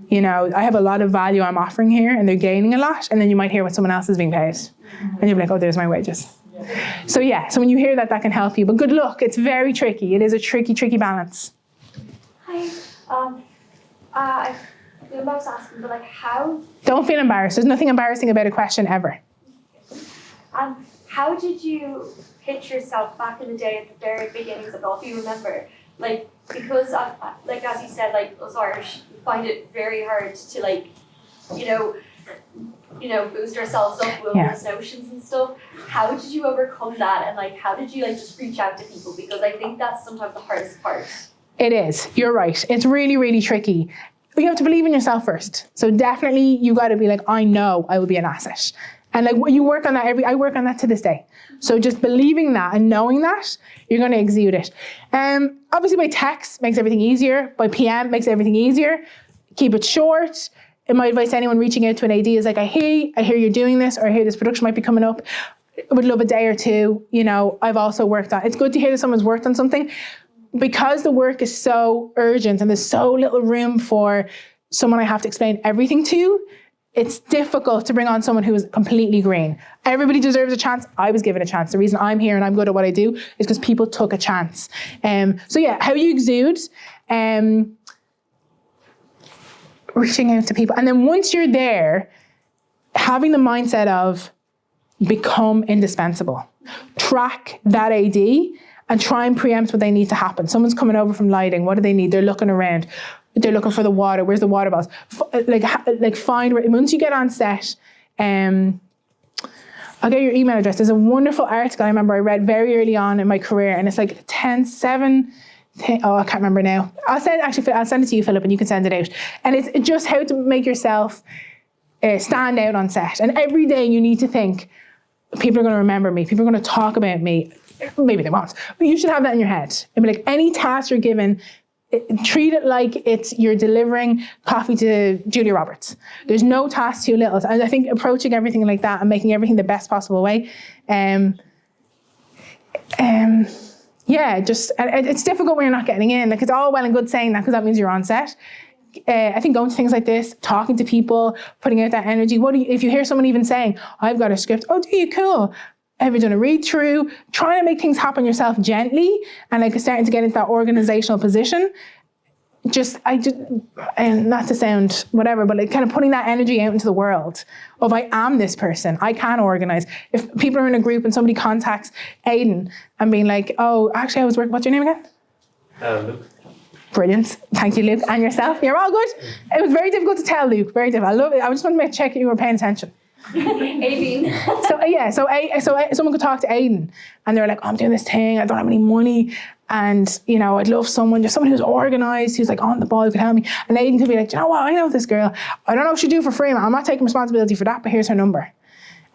You know, I have a lot of value I'm offering here and they're gaining a lot, and then you might hear what someone else is being paid. And you'll be like, oh, there's my wages. So yeah, so when you hear that, that can help you. But good luck, it's very tricky. It is a tricky, tricky balance. Hi, I was asking, but like how? Don't feel embarrassed. There's nothing embarrassing about a question ever. How did you pitch yourself back in the day at the very beginnings of it all, if you remember? Like, because, like as you said, like us Irish, we find it very hard to like, you know, boost ourselves up with those notions and stuff. How did you overcome that, and like, how did you like just reach out to people? Because I think that's sometimes the hardest part. It is. You're right. It's really, really tricky. But you have to believe in yourself first. So definitely you got to be like, I know I will be an asset. And like you work on that I work on that to this day. So just believing that and knowing that, you're going to exude it. Obviously by text makes everything easier. By PM makes everything easier. Keep it short. And my advice to anyone reaching out to an AD is like, I hear you're doing this, or I hear this production might be coming up. I would love a day or two. You know, I've also worked on, it's good to hear that someone's worked on something, because the work is so urgent and there's so little room for someone I have to explain everything to. It's difficult to bring on someone who is completely green. Everybody deserves a chance. I was given a chance. The reason I'm here and I'm good at what I do is because people took a chance. So yeah, how you exude, reaching out to people. And then once you're there, having the mindset of become indispensable. Track that AD and try and preempt what they need to happen. Someone's coming over from lighting. What do they need? They're looking around. They're looking for the water. Where's the water bottles? Like find, once you get on set, I'll get your email address. There's a wonderful article I remember I read very early on in my career, and it's like 10-7, I can't remember now. I'll send it to you, Philip, and you can send it out. And it's just how to make yourself stand out on set. And every day you need to think, people are going to remember me. People are going to talk about me. Maybe they won't, but you should have that in your head. And be like, any task you're given, treat it like you're delivering coffee to Julia Roberts. There's no task too little. And I think approaching everything like that and making everything the best possible way. It's difficult when you're not getting in. Like, it's all well and good saying that because that means you're on set. I think going to things like this, talking to people, putting out that energy. If you hear someone even saying, I've got a script, oh, do you? Cool. Have you done a read through? Trying to make things happen yourself gently and like starting to get into that organizational position. And not to sound whatever, but like kind of putting that energy out into the world of I am this person, I can organize. If people are in a group and somebody contacts Aidan and being like, oh, actually I was working, what's your name again? Luke. Brilliant. Thank you, Luke. And yourself? You're all good. It was very difficult to tell, Luke. Very difficult. I love it. I just wanted to check you were paying attention. Aidan. So someone could talk to Aidan and they're like, oh, I'm doing this thing, I don't have any money, and you know, I'd love someone who's organized, who's like on the ball, who could help me. And Aidan could be like, you know what, I know this girl, I don't know what she do for free, I'm not taking responsibility for that, but here's her number.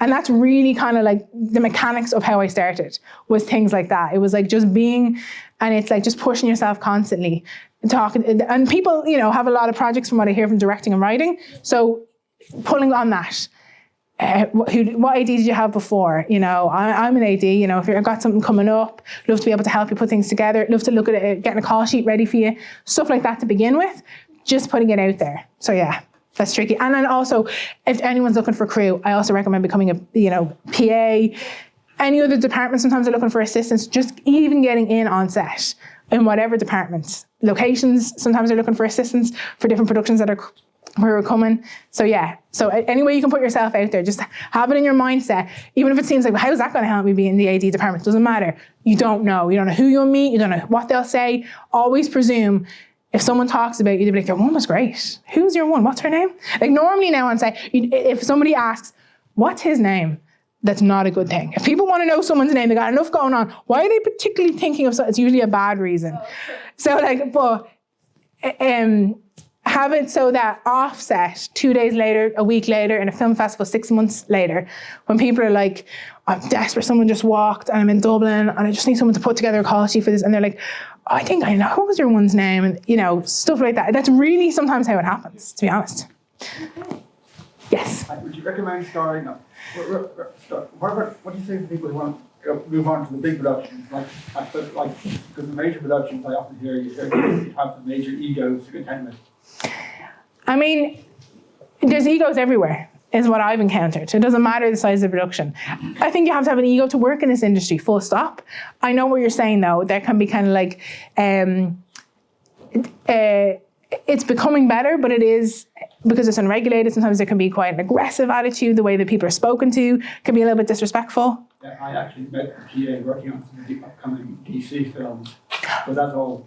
And that's really kind of like the mechanics of how I started, was things like that. It was like just being, and it's like just pushing yourself constantly, talking, and people, you know, have a lot of projects from what I hear from directing and writing, so pulling on that. What AD did you have before? You know, I'm an AD, you know, if you've got something coming up, love to be able to help you put things together, love to look at it, getting a call sheet ready for you, stuff like that to begin with, just putting it out there. So yeah, that's tricky. And then also, if anyone's looking for crew, I also recommend becoming a, you know, PA. Any other department, sometimes they're looking for assistants, just even getting in on set in whatever department. Locations, sometimes they're looking for assistants for different productions that are where we're coming. So yeah, so any way you can put yourself out there, just have it in your mindset. Even if it seems like, well, how's that going to help me be in the AD department? Doesn't matter. You don't know who you'll meet, you don't know what they'll say. Always presume if someone talks about you, they'll be like, your one was great. Who's your one? What's her name? Like normally now on set, if somebody asks, what's his name? That's not a good thing. If people want to know someone's name, they got enough going on. Why are they particularly thinking of something? It's usually a bad reason. So like, but have it so that offset 2 days later, a week later, in a film festival 6 months later, when people are like, I'm desperate, someone just walked and I'm in Dublin and I just need someone to put together a call sheet for this. And they're like, I think I know, what was your one's name? And you know, stuff like that. That's really sometimes how it happens, to be honest. Yes? Would you recommend starting, what do you say to people who want to move on to the big productions? Because the major productions I often hear, you have the major egos to contend with. I mean, there's egos everywhere, is what I've encountered. It doesn't matter the size of the production. I think you have to have an ego to work in this industry, full stop. I know what you're saying though. There can be kind of like, it's becoming better, but it is, because it's unregulated, sometimes there can be quite an aggressive attitude. The way that people are spoken to can be a little bit disrespectful. Yeah, I actually met the GA working on some of the upcoming DC films, but that's all.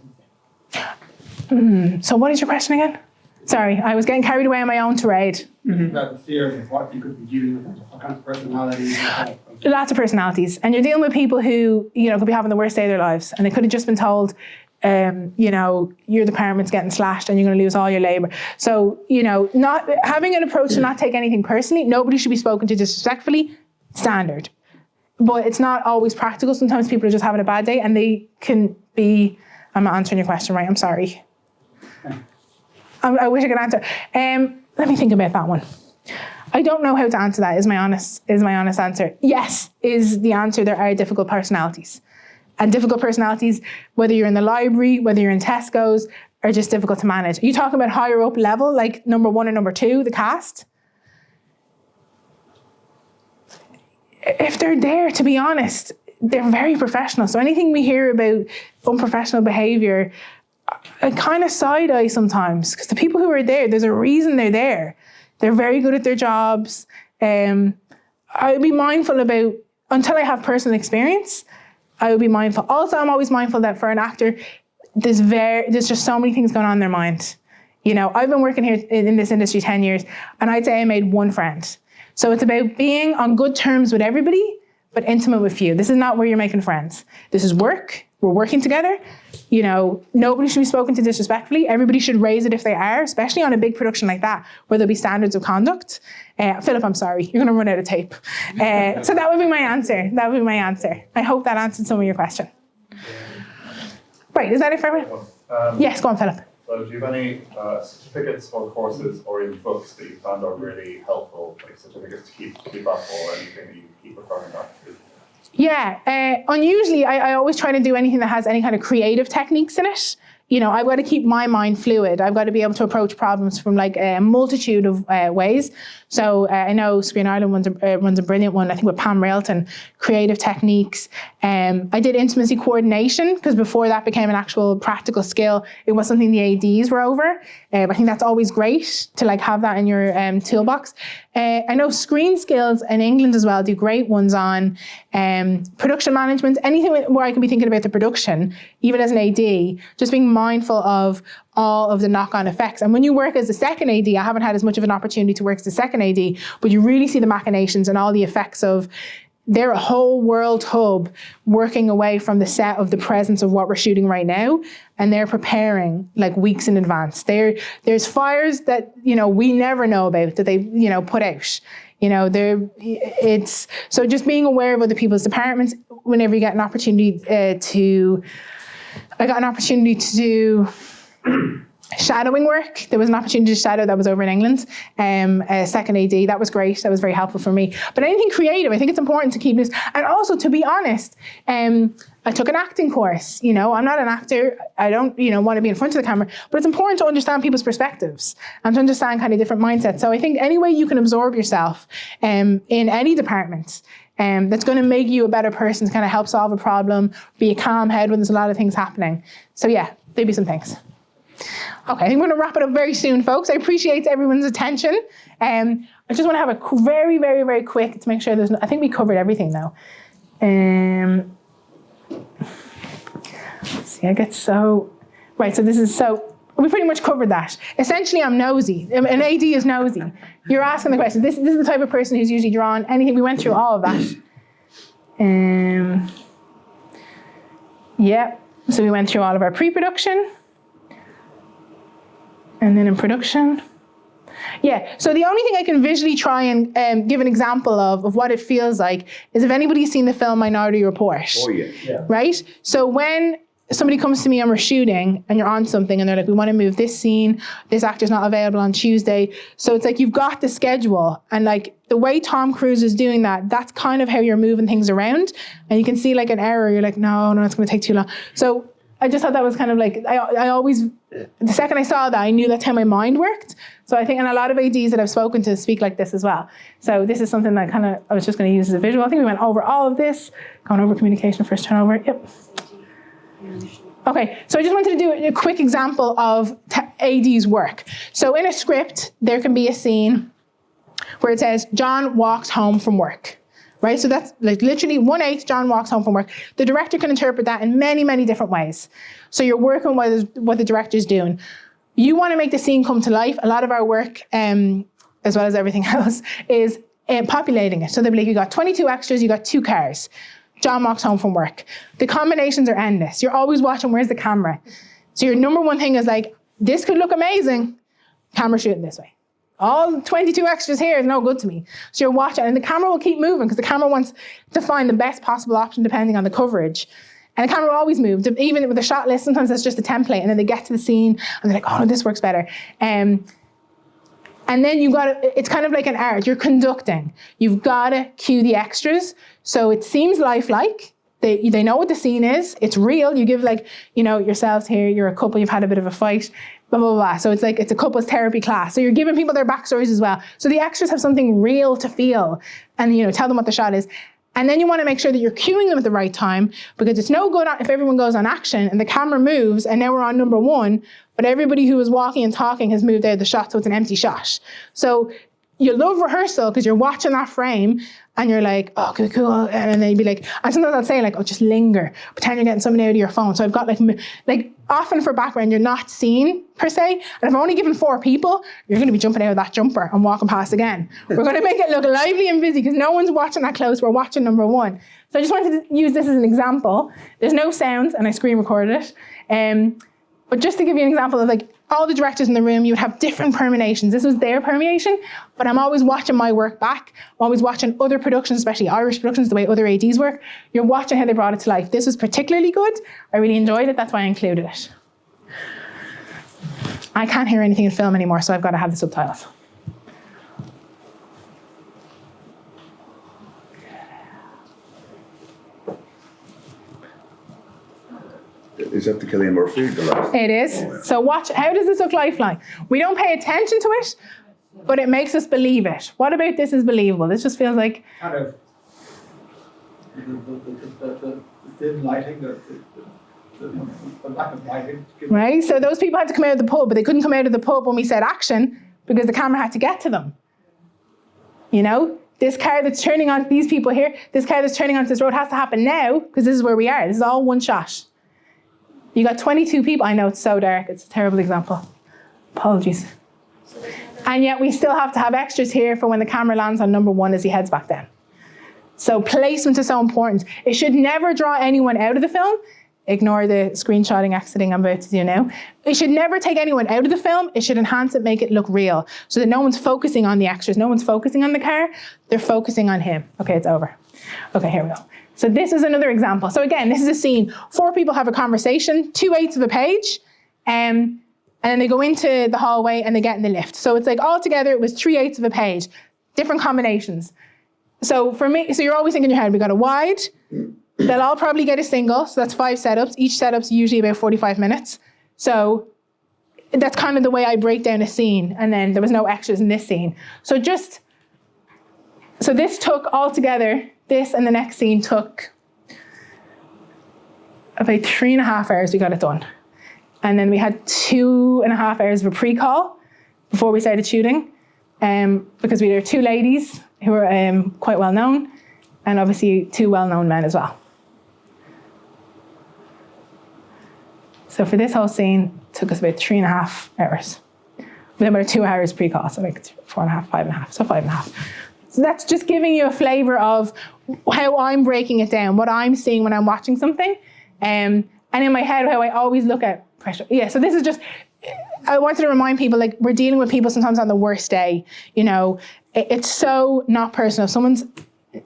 So what is your question again? Sorry, I was getting carried away on my own tirade. About the fear of what you could be dealing with, what kind of personalities. Lots of personalities. And you're dealing with people who, could be having the worst day of their lives. And they could have just been told, your department's getting slashed and you're going to lose all your labour. So, not having an approach to not take anything personally. Nobody should be spoken to disrespectfully. Standard. But it's not always practical. Sometimes people are just having a bad day and they can be, I'm not answering your question right, I'm sorry. I wish I could answer. Let me think about that one. I don't know how to answer that, is my honest answer. Yes, is the answer. There are difficult personalities. And difficult personalities, whether you're in the library, whether you're in Tesco's, are just difficult to manage. Are you talking about higher up level, like number 1 or number 2, the cast? If they're there, to be honest, they're very professional. So anything we hear about unprofessional behaviour, I kind of side eye sometimes, because the people who are there, there's a reason they're there. They're very good at their jobs. I would be mindful about, until I have personal experience, I would be mindful. Also, I'm always mindful that for an actor, there's just so many things going on in their mind. I've been working here in this industry 10 years, and I'd say I made one friend. So it's about being on good terms with everybody, but intimate with few. This is not where you're making friends. This is work. We're working together. Nobody should be spoken to disrespectfully. Everybody should raise it if they are, especially on a big production like that, where there'll be standards of conduct. Philip, I'm sorry, you're going to run out of tape. So that would be my answer. I hope that answered some of your question. Right, is that it for everyone? Yes, go on, Philip. So do you have any certificates or courses or even books that you found are really helpful, like certificates to keep up, or anything that you keep referring back to? Yeah, unusually I always try to do anything that has any kind of creative techniques in it. I've got to keep my mind fluid. I've got to be able to approach problems from like a multitude of ways. So I know Screen Ireland runs a brilliant one, I think with Pam Railton, creative techniques. I did intimacy coordination, because before that became an actual practical skill, it was something the ADs were over. I think that's always great to like have that in your toolbox. I know Screen Skills in England as well do great ones on production management, anything where I can be thinking about the production, even as an AD, just being mindful of all of the knock-on effects. And when you work as a second AD, I haven't had as much of an opportunity to work as a second AD, but you really see the machinations and all the effects of they're a whole world hub working away from the set of the presence of what we're shooting right now, and they're preparing like weeks in advance. There's fires that we never know about that they put out. It's so just being aware of other people's departments. Whenever you get an opportunity I got an opportunity to do shadowing work. There was an opportunity to shadow that was over in England, a second AD. That was great. That was very helpful for me. But anything creative, I think it's important to keep this. And also, to be honest, I took an acting course. I'm not an actor. I don't, want to be in front of the camera. But it's important to understand people's perspectives and to understand kind of different mindsets. So I think any way you can absorb yourself in any department, that's going to make you a better person to kind of help solve a problem, be a calm head when there's a lot of things happening. So yeah, there'd be some things. Okay, I think we're going to wrap it up very soon, folks. I appreciate everyone's attention. I just want to have a very, very, very quick to make sure I think we covered everything now. See, right, so this is we pretty much covered that. Essentially, I'm nosy. An AD is nosy. You're asking the question. This is the type of person who's usually drawn anything. We went through all of that. Yeah, so we went through all of our pre-production. And then in production. Yeah, so the only thing I can visually try and give an example of what it feels like is if anybody's seen the film Minority Report. Oh, yeah. Right? So when somebody comes to me and we're shooting and you're on something and they're like, we want to move this scene, this actor's not available on Tuesday. So it's like you've got the schedule, and like the way Tom Cruise is doing that, that's kind of how you're moving things around. And you can see like an error, you're like, no, it's going to take too long. So I just thought that was kind of like, I always, the second I saw that, I knew that's how my mind worked. So I think, and a lot of ADs that I've spoken to speak like this as well. So this is something that kind of, I was just going to use as a visual. I think we went over all of this, going over communication, first turnover, yep. Okay, so I just wanted to do a quick example of AD's work. So in a script, there can be a scene where it says, John walks home from work, right? So that's like literally 1/8, John walks home from work. The director can interpret that in many, many different ways. So you're working with what the director's doing. You want to make the scene come to life. A lot of our work, as well as everything else, is populating it. So they'll be like, you got 22 extras, you got 2 cars. John walks home from work. The combinations are endless. You're always watching, where's the camera? So your number one thing is like, this could look amazing. Camera shooting this way. All 22 extras here is no good to me. So you're watching, and the camera will keep moving because the camera wants to find the best possible option depending on the coverage. And the camera will always move. Even with a shot list, sometimes it's just a template, and then they get to the scene, and they're like, oh, no, this works better. And then it's kind of like an art. You're conducting. You've got to cue the extras. So it seems lifelike. They know what the scene is. It's real. You give yourselves here, you're a couple, you've had a bit of a fight, blah, blah, blah. So it's like, it's a couples therapy class. So you're giving people their backstories as well. So the extras have something real to feel and, tell them what the shot is. And then you want to make sure that you're cueing them at the right time, because it's no good if everyone goes on action and the camera moves and now we're on number 1, but everybody who was walking and talking has moved out of the shot, so it's an empty shot. So you love rehearsal because you're watching that frame and you're like, oh, cool. And then you'd be like, and sometimes I'll say like, oh, just linger. Pretend you're getting something out of your phone. So I've got like often for background, you're not seen per se. And if I'm only given 4 people, you're going to be jumping out of that jumper and walking past again. We're going to make it look lively and busy because no one's watching that close. We're watching number 1. So I just wanted to use this as an example. There's no sound and I screen recorded it. But just to give you an example of like all the directors in the room, you would have different permeations. This was their permeation, but I'm always watching my work back. I'm always watching other productions, especially Irish productions, the way other ADs work. You're watching how they brought it to life. This was particularly good. I really enjoyed it. That's why I included it. I can't hear anything in film anymore, so I've got to have the subtitles. Is that the Cillian Murphy? The last? It is. So watch, how does this look lifelike? We don't pay attention to it, but it makes us believe it. What about this is believable? This just feels like... Kind of the thin lighting, the lack of lighting. Right, so those people had to come out of the pub, but they couldn't come out of the pub when we said action because the camera had to get to them. This car that's turning on these people here, this car that's turning onto this road has to happen now because this is where we are. This is all one shot. You got 22 people. I know it's so dark. It's a terrible example. Apologies. And yet we still have to have extras here for when the camera lands on number 1 as he heads back down. So placement is so important. It should never draw anyone out of the film. Ignore the screenshotting, exiting I'm about to do now. It should never take anyone out of the film. It should enhance it, make it look real. So that no one's focusing on the extras. No one's focusing on the car. They're focusing on him. Okay, it's over. Okay, here we go. So this is another example. So again, this is a scene. 4 people have a conversation, 2/8 of a page, and then they go into the hallway and they get in the lift. So it's like all together, it was 3/8 of a page, different combinations. So for me, so you're always thinking in your head, we got a wide, they'll all probably get a single, so that's 5 setups. Each setup's usually about 45 minutes. So that's kind of the way I break down a scene, and then there was no extras in this scene. So this took all together, this and the next scene took about 3.5 hours we got it done. And then we had 2.5 hours of a pre-call before we started shooting, because we were 2 ladies who were quite well known, and obviously 2 well-known men as well. So for this whole scene, it took us about 3.5 hours. Then about 2 hours pre-call, so like 4.5, 5.5, so 5.5. So that's just giving you a flavor of how I'm breaking it down, what I'm seeing when I'm watching something. And in my head, how I always look at pressure. Yeah, so this is just, I wanted to remind people, like, we're dealing with people sometimes on the worst day. It's so not personal. Someone's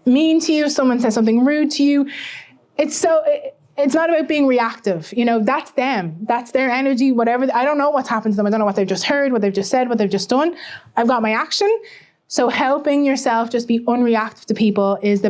mean to you, someone says something rude to you. It's not about being reactive. That's them. That's their energy, whatever. I don't know what's happened to them. I don't know what they've just heard, what they've just said, what they've just done. I've got my action. So helping yourself just be unreactive to people is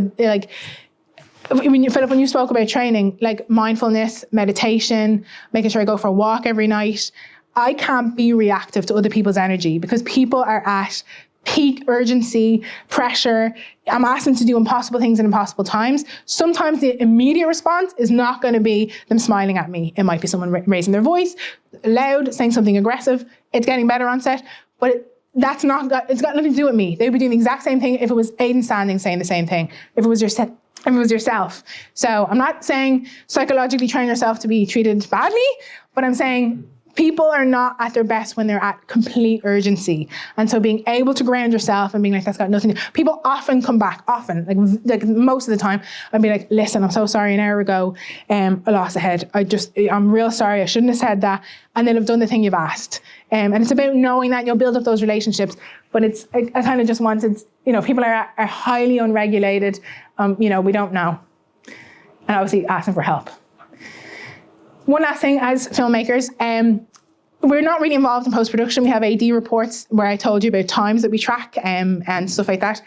Philip, when you spoke about training, like mindfulness, meditation, making sure I go for a walk every night, I can't be reactive to other people's energy because people are at peak urgency, pressure. I'm asking to do impossible things in impossible times. Sometimes the immediate response is not going to be them smiling at me. It might be someone raising their voice, loud, saying something aggressive. It's getting better on set, but it's got nothing to do with me. They would be doing the exact same thing if it was Aidan standing saying the same thing, if it was yourself. So I'm not saying psychologically train yourself to be treated badly, but I'm saying people are not at their best when they're at complete urgency. And so being able to ground yourself and being like, that's got nothing to, people often come back, like most of the time, I'd be like, listen, I'm so sorry, an hour ago, I lost a head. I'm real sorry, I shouldn't have said that. And then I've done the thing you've asked. And it's about knowing that you'll build up those relationships. But I kind of just wanted, people are highly unregulated. We don't know. And obviously asking for help. One last thing, as filmmakers, we're not really involved in post-production. We have AD reports where I told you about times that we track and stuff like that.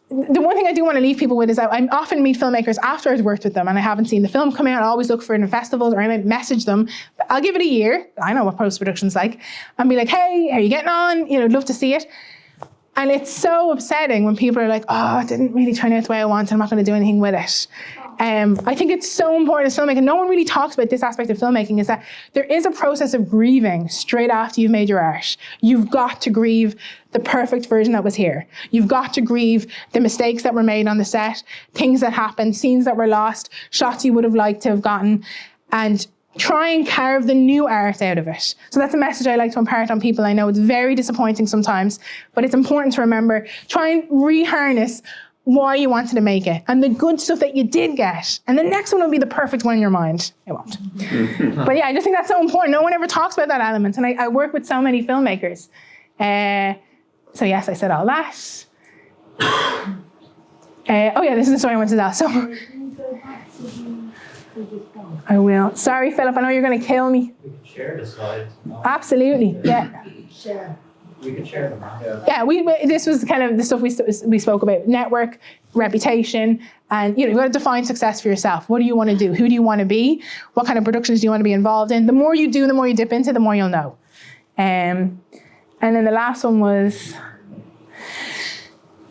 The one thing I do want to leave people with is that I often meet filmmakers after I've worked with them and I haven't seen the film come out. I always look for it in festivals or I might message them. I'll give it a year. I know what post-production's like. And be like, hey, how are you getting on? I'd love to see it. And it's so upsetting when people are like, oh, it didn't really turn out the way I wanted. I'm not going to do anything with it. I think it's so important as filmmaking. No one really talks about this aspect of filmmaking, is that there is a process of grieving straight after you've made your art. You've got to grieve the perfect version that was here. You've got to grieve the mistakes that were made on the set, things that happened, scenes that were lost, shots you would have liked to have gotten, and try and carve the new art out of it. So that's a message I like to impart on people. I know it's very disappointing sometimes, but it's important to remember, try and reharness why you wanted to make it and the good stuff that you did get. And the next one will be the perfect one in your mind. It won't. But yeah, I just think that's so important. No one ever talks about that element. And I work with so many filmmakers. So yes, I said all that. This is the story I wanted to tell. So I will. Sorry, Philip, I know you're going to kill me. We can share the slides. Absolutely, yeah. Share. We can share them. Yeah, this was kind of the stuff we spoke about: network, reputation, and you've got to define success for yourself. What do you want to do? Who do you want to be? What kind of productions do you want to be involved in? The more you do, the more you dip into, the more you'll know. And then the last one was.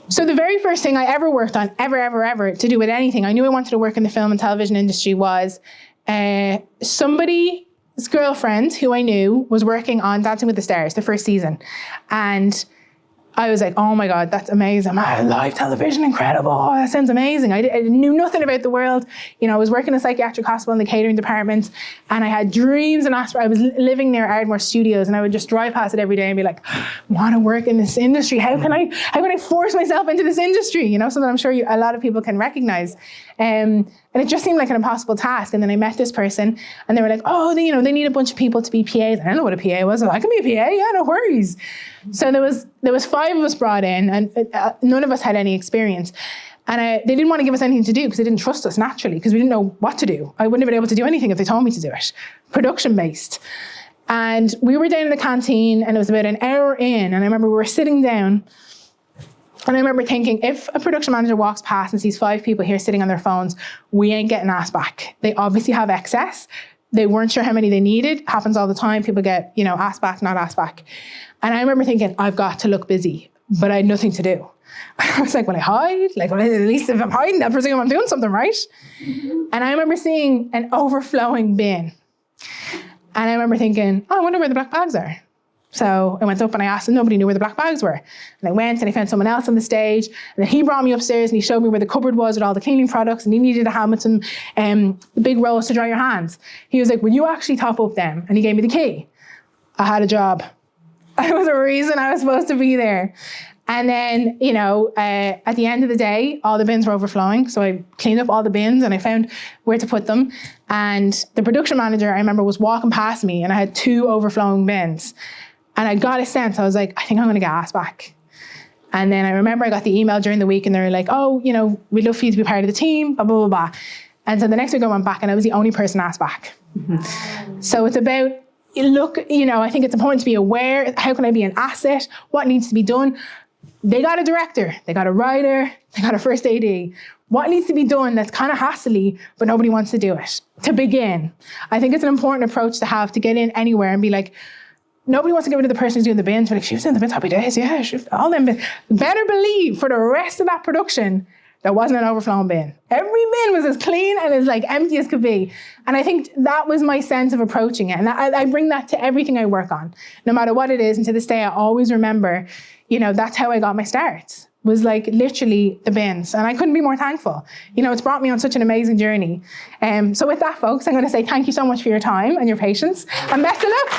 So the very first thing I ever worked on, ever, to do with anything, I knew I wanted to work in the film and television industry, was somebody's girlfriend who I knew was working on Dancing with the Stars, the first season. And I was like, oh my God, that's amazing. Live television, incredible. Oh, that sounds amazing. I knew nothing about the world. I was working in a psychiatric hospital in the catering department, and I had dreams and aspirations. I was living near Ardmore Studios, and I would just drive past it every day and be like, I want to work in this industry. How can I force myself into this industry? Something I'm sure a lot of people can recognize. And it just seemed like an impossible task. And then I met this person, and they were like, oh, they need a bunch of people to be PAs. I don't know what a PA was. I can be a PA, yeah, no worries. So there was 5 of us brought in, and none of us had any experience. And they didn't want to give us anything to do because they didn't trust us naturally, because we didn't know what to do. I wouldn't have been able to do anything if they told me to do it. Production based. And we were down in the canteen, and it was about an hour in, and I remember we were sitting down. And I remember thinking, if a production manager walks past and sees 5 people here sitting on their phones, we ain't getting asked back. They obviously have excess. They weren't sure how many they needed. Happens all the time. People get, asked back, not asked back. And I remember thinking, I've got to look busy, but I had nothing to do. I was like, will I hide? At least if I'm hiding, I presume I'm doing something right. And I remember seeing an overflowing bin. And I remember thinking, I wonder where the black bags are. So I went up and I asked, and nobody knew where the black bags were. And I went and I found someone else on the stage, and then he brought me upstairs and he showed me where the cupboard was with all the cleaning products, and he needed a helmet and the big rolls to dry your hands. He was like, will you actually top up them? And he gave me the key. I had a job. There was a reason I was supposed to be there. And then, at the end of the day, all the bins were overflowing. So I cleaned up all the bins and I found where to put them. And the production manager, I remember, was walking past me, and I had 2 overflowing bins. And I got a sense, I was like, I think I'm going to get asked back. And then I remember I got the email during the week, and they were like, oh, we'd love for you to be part of the team, blah, blah, blah, blah. And so the next week I went back, and I was the only person asked back. So it's about, I think it's important to be aware. How can I be an asset? What needs to be done? They got a director, they got a writer, they got a first AD. what needs to be done that's kind of hassly, but nobody wants to do it, to begin. I think it's an important approach to have, to get in anywhere and be like, nobody wants to get rid of the person who's doing the bins, but like, she was doing the bins, happy days, yeah, all them bins. Better believe for the rest of that production, there wasn't an overflowing bin. Every bin was as clean and as like empty as could be. And I think that was my sense of approaching it. And I bring that to everything I work on, no matter what it is. And to this day, I always remember, that's how I got my start. Was like literally the bins. And I couldn't be more thankful. It's brought me on such an amazing journey. So with that, folks, I'm going to say thank you so much for your time and your patience. And best of luck.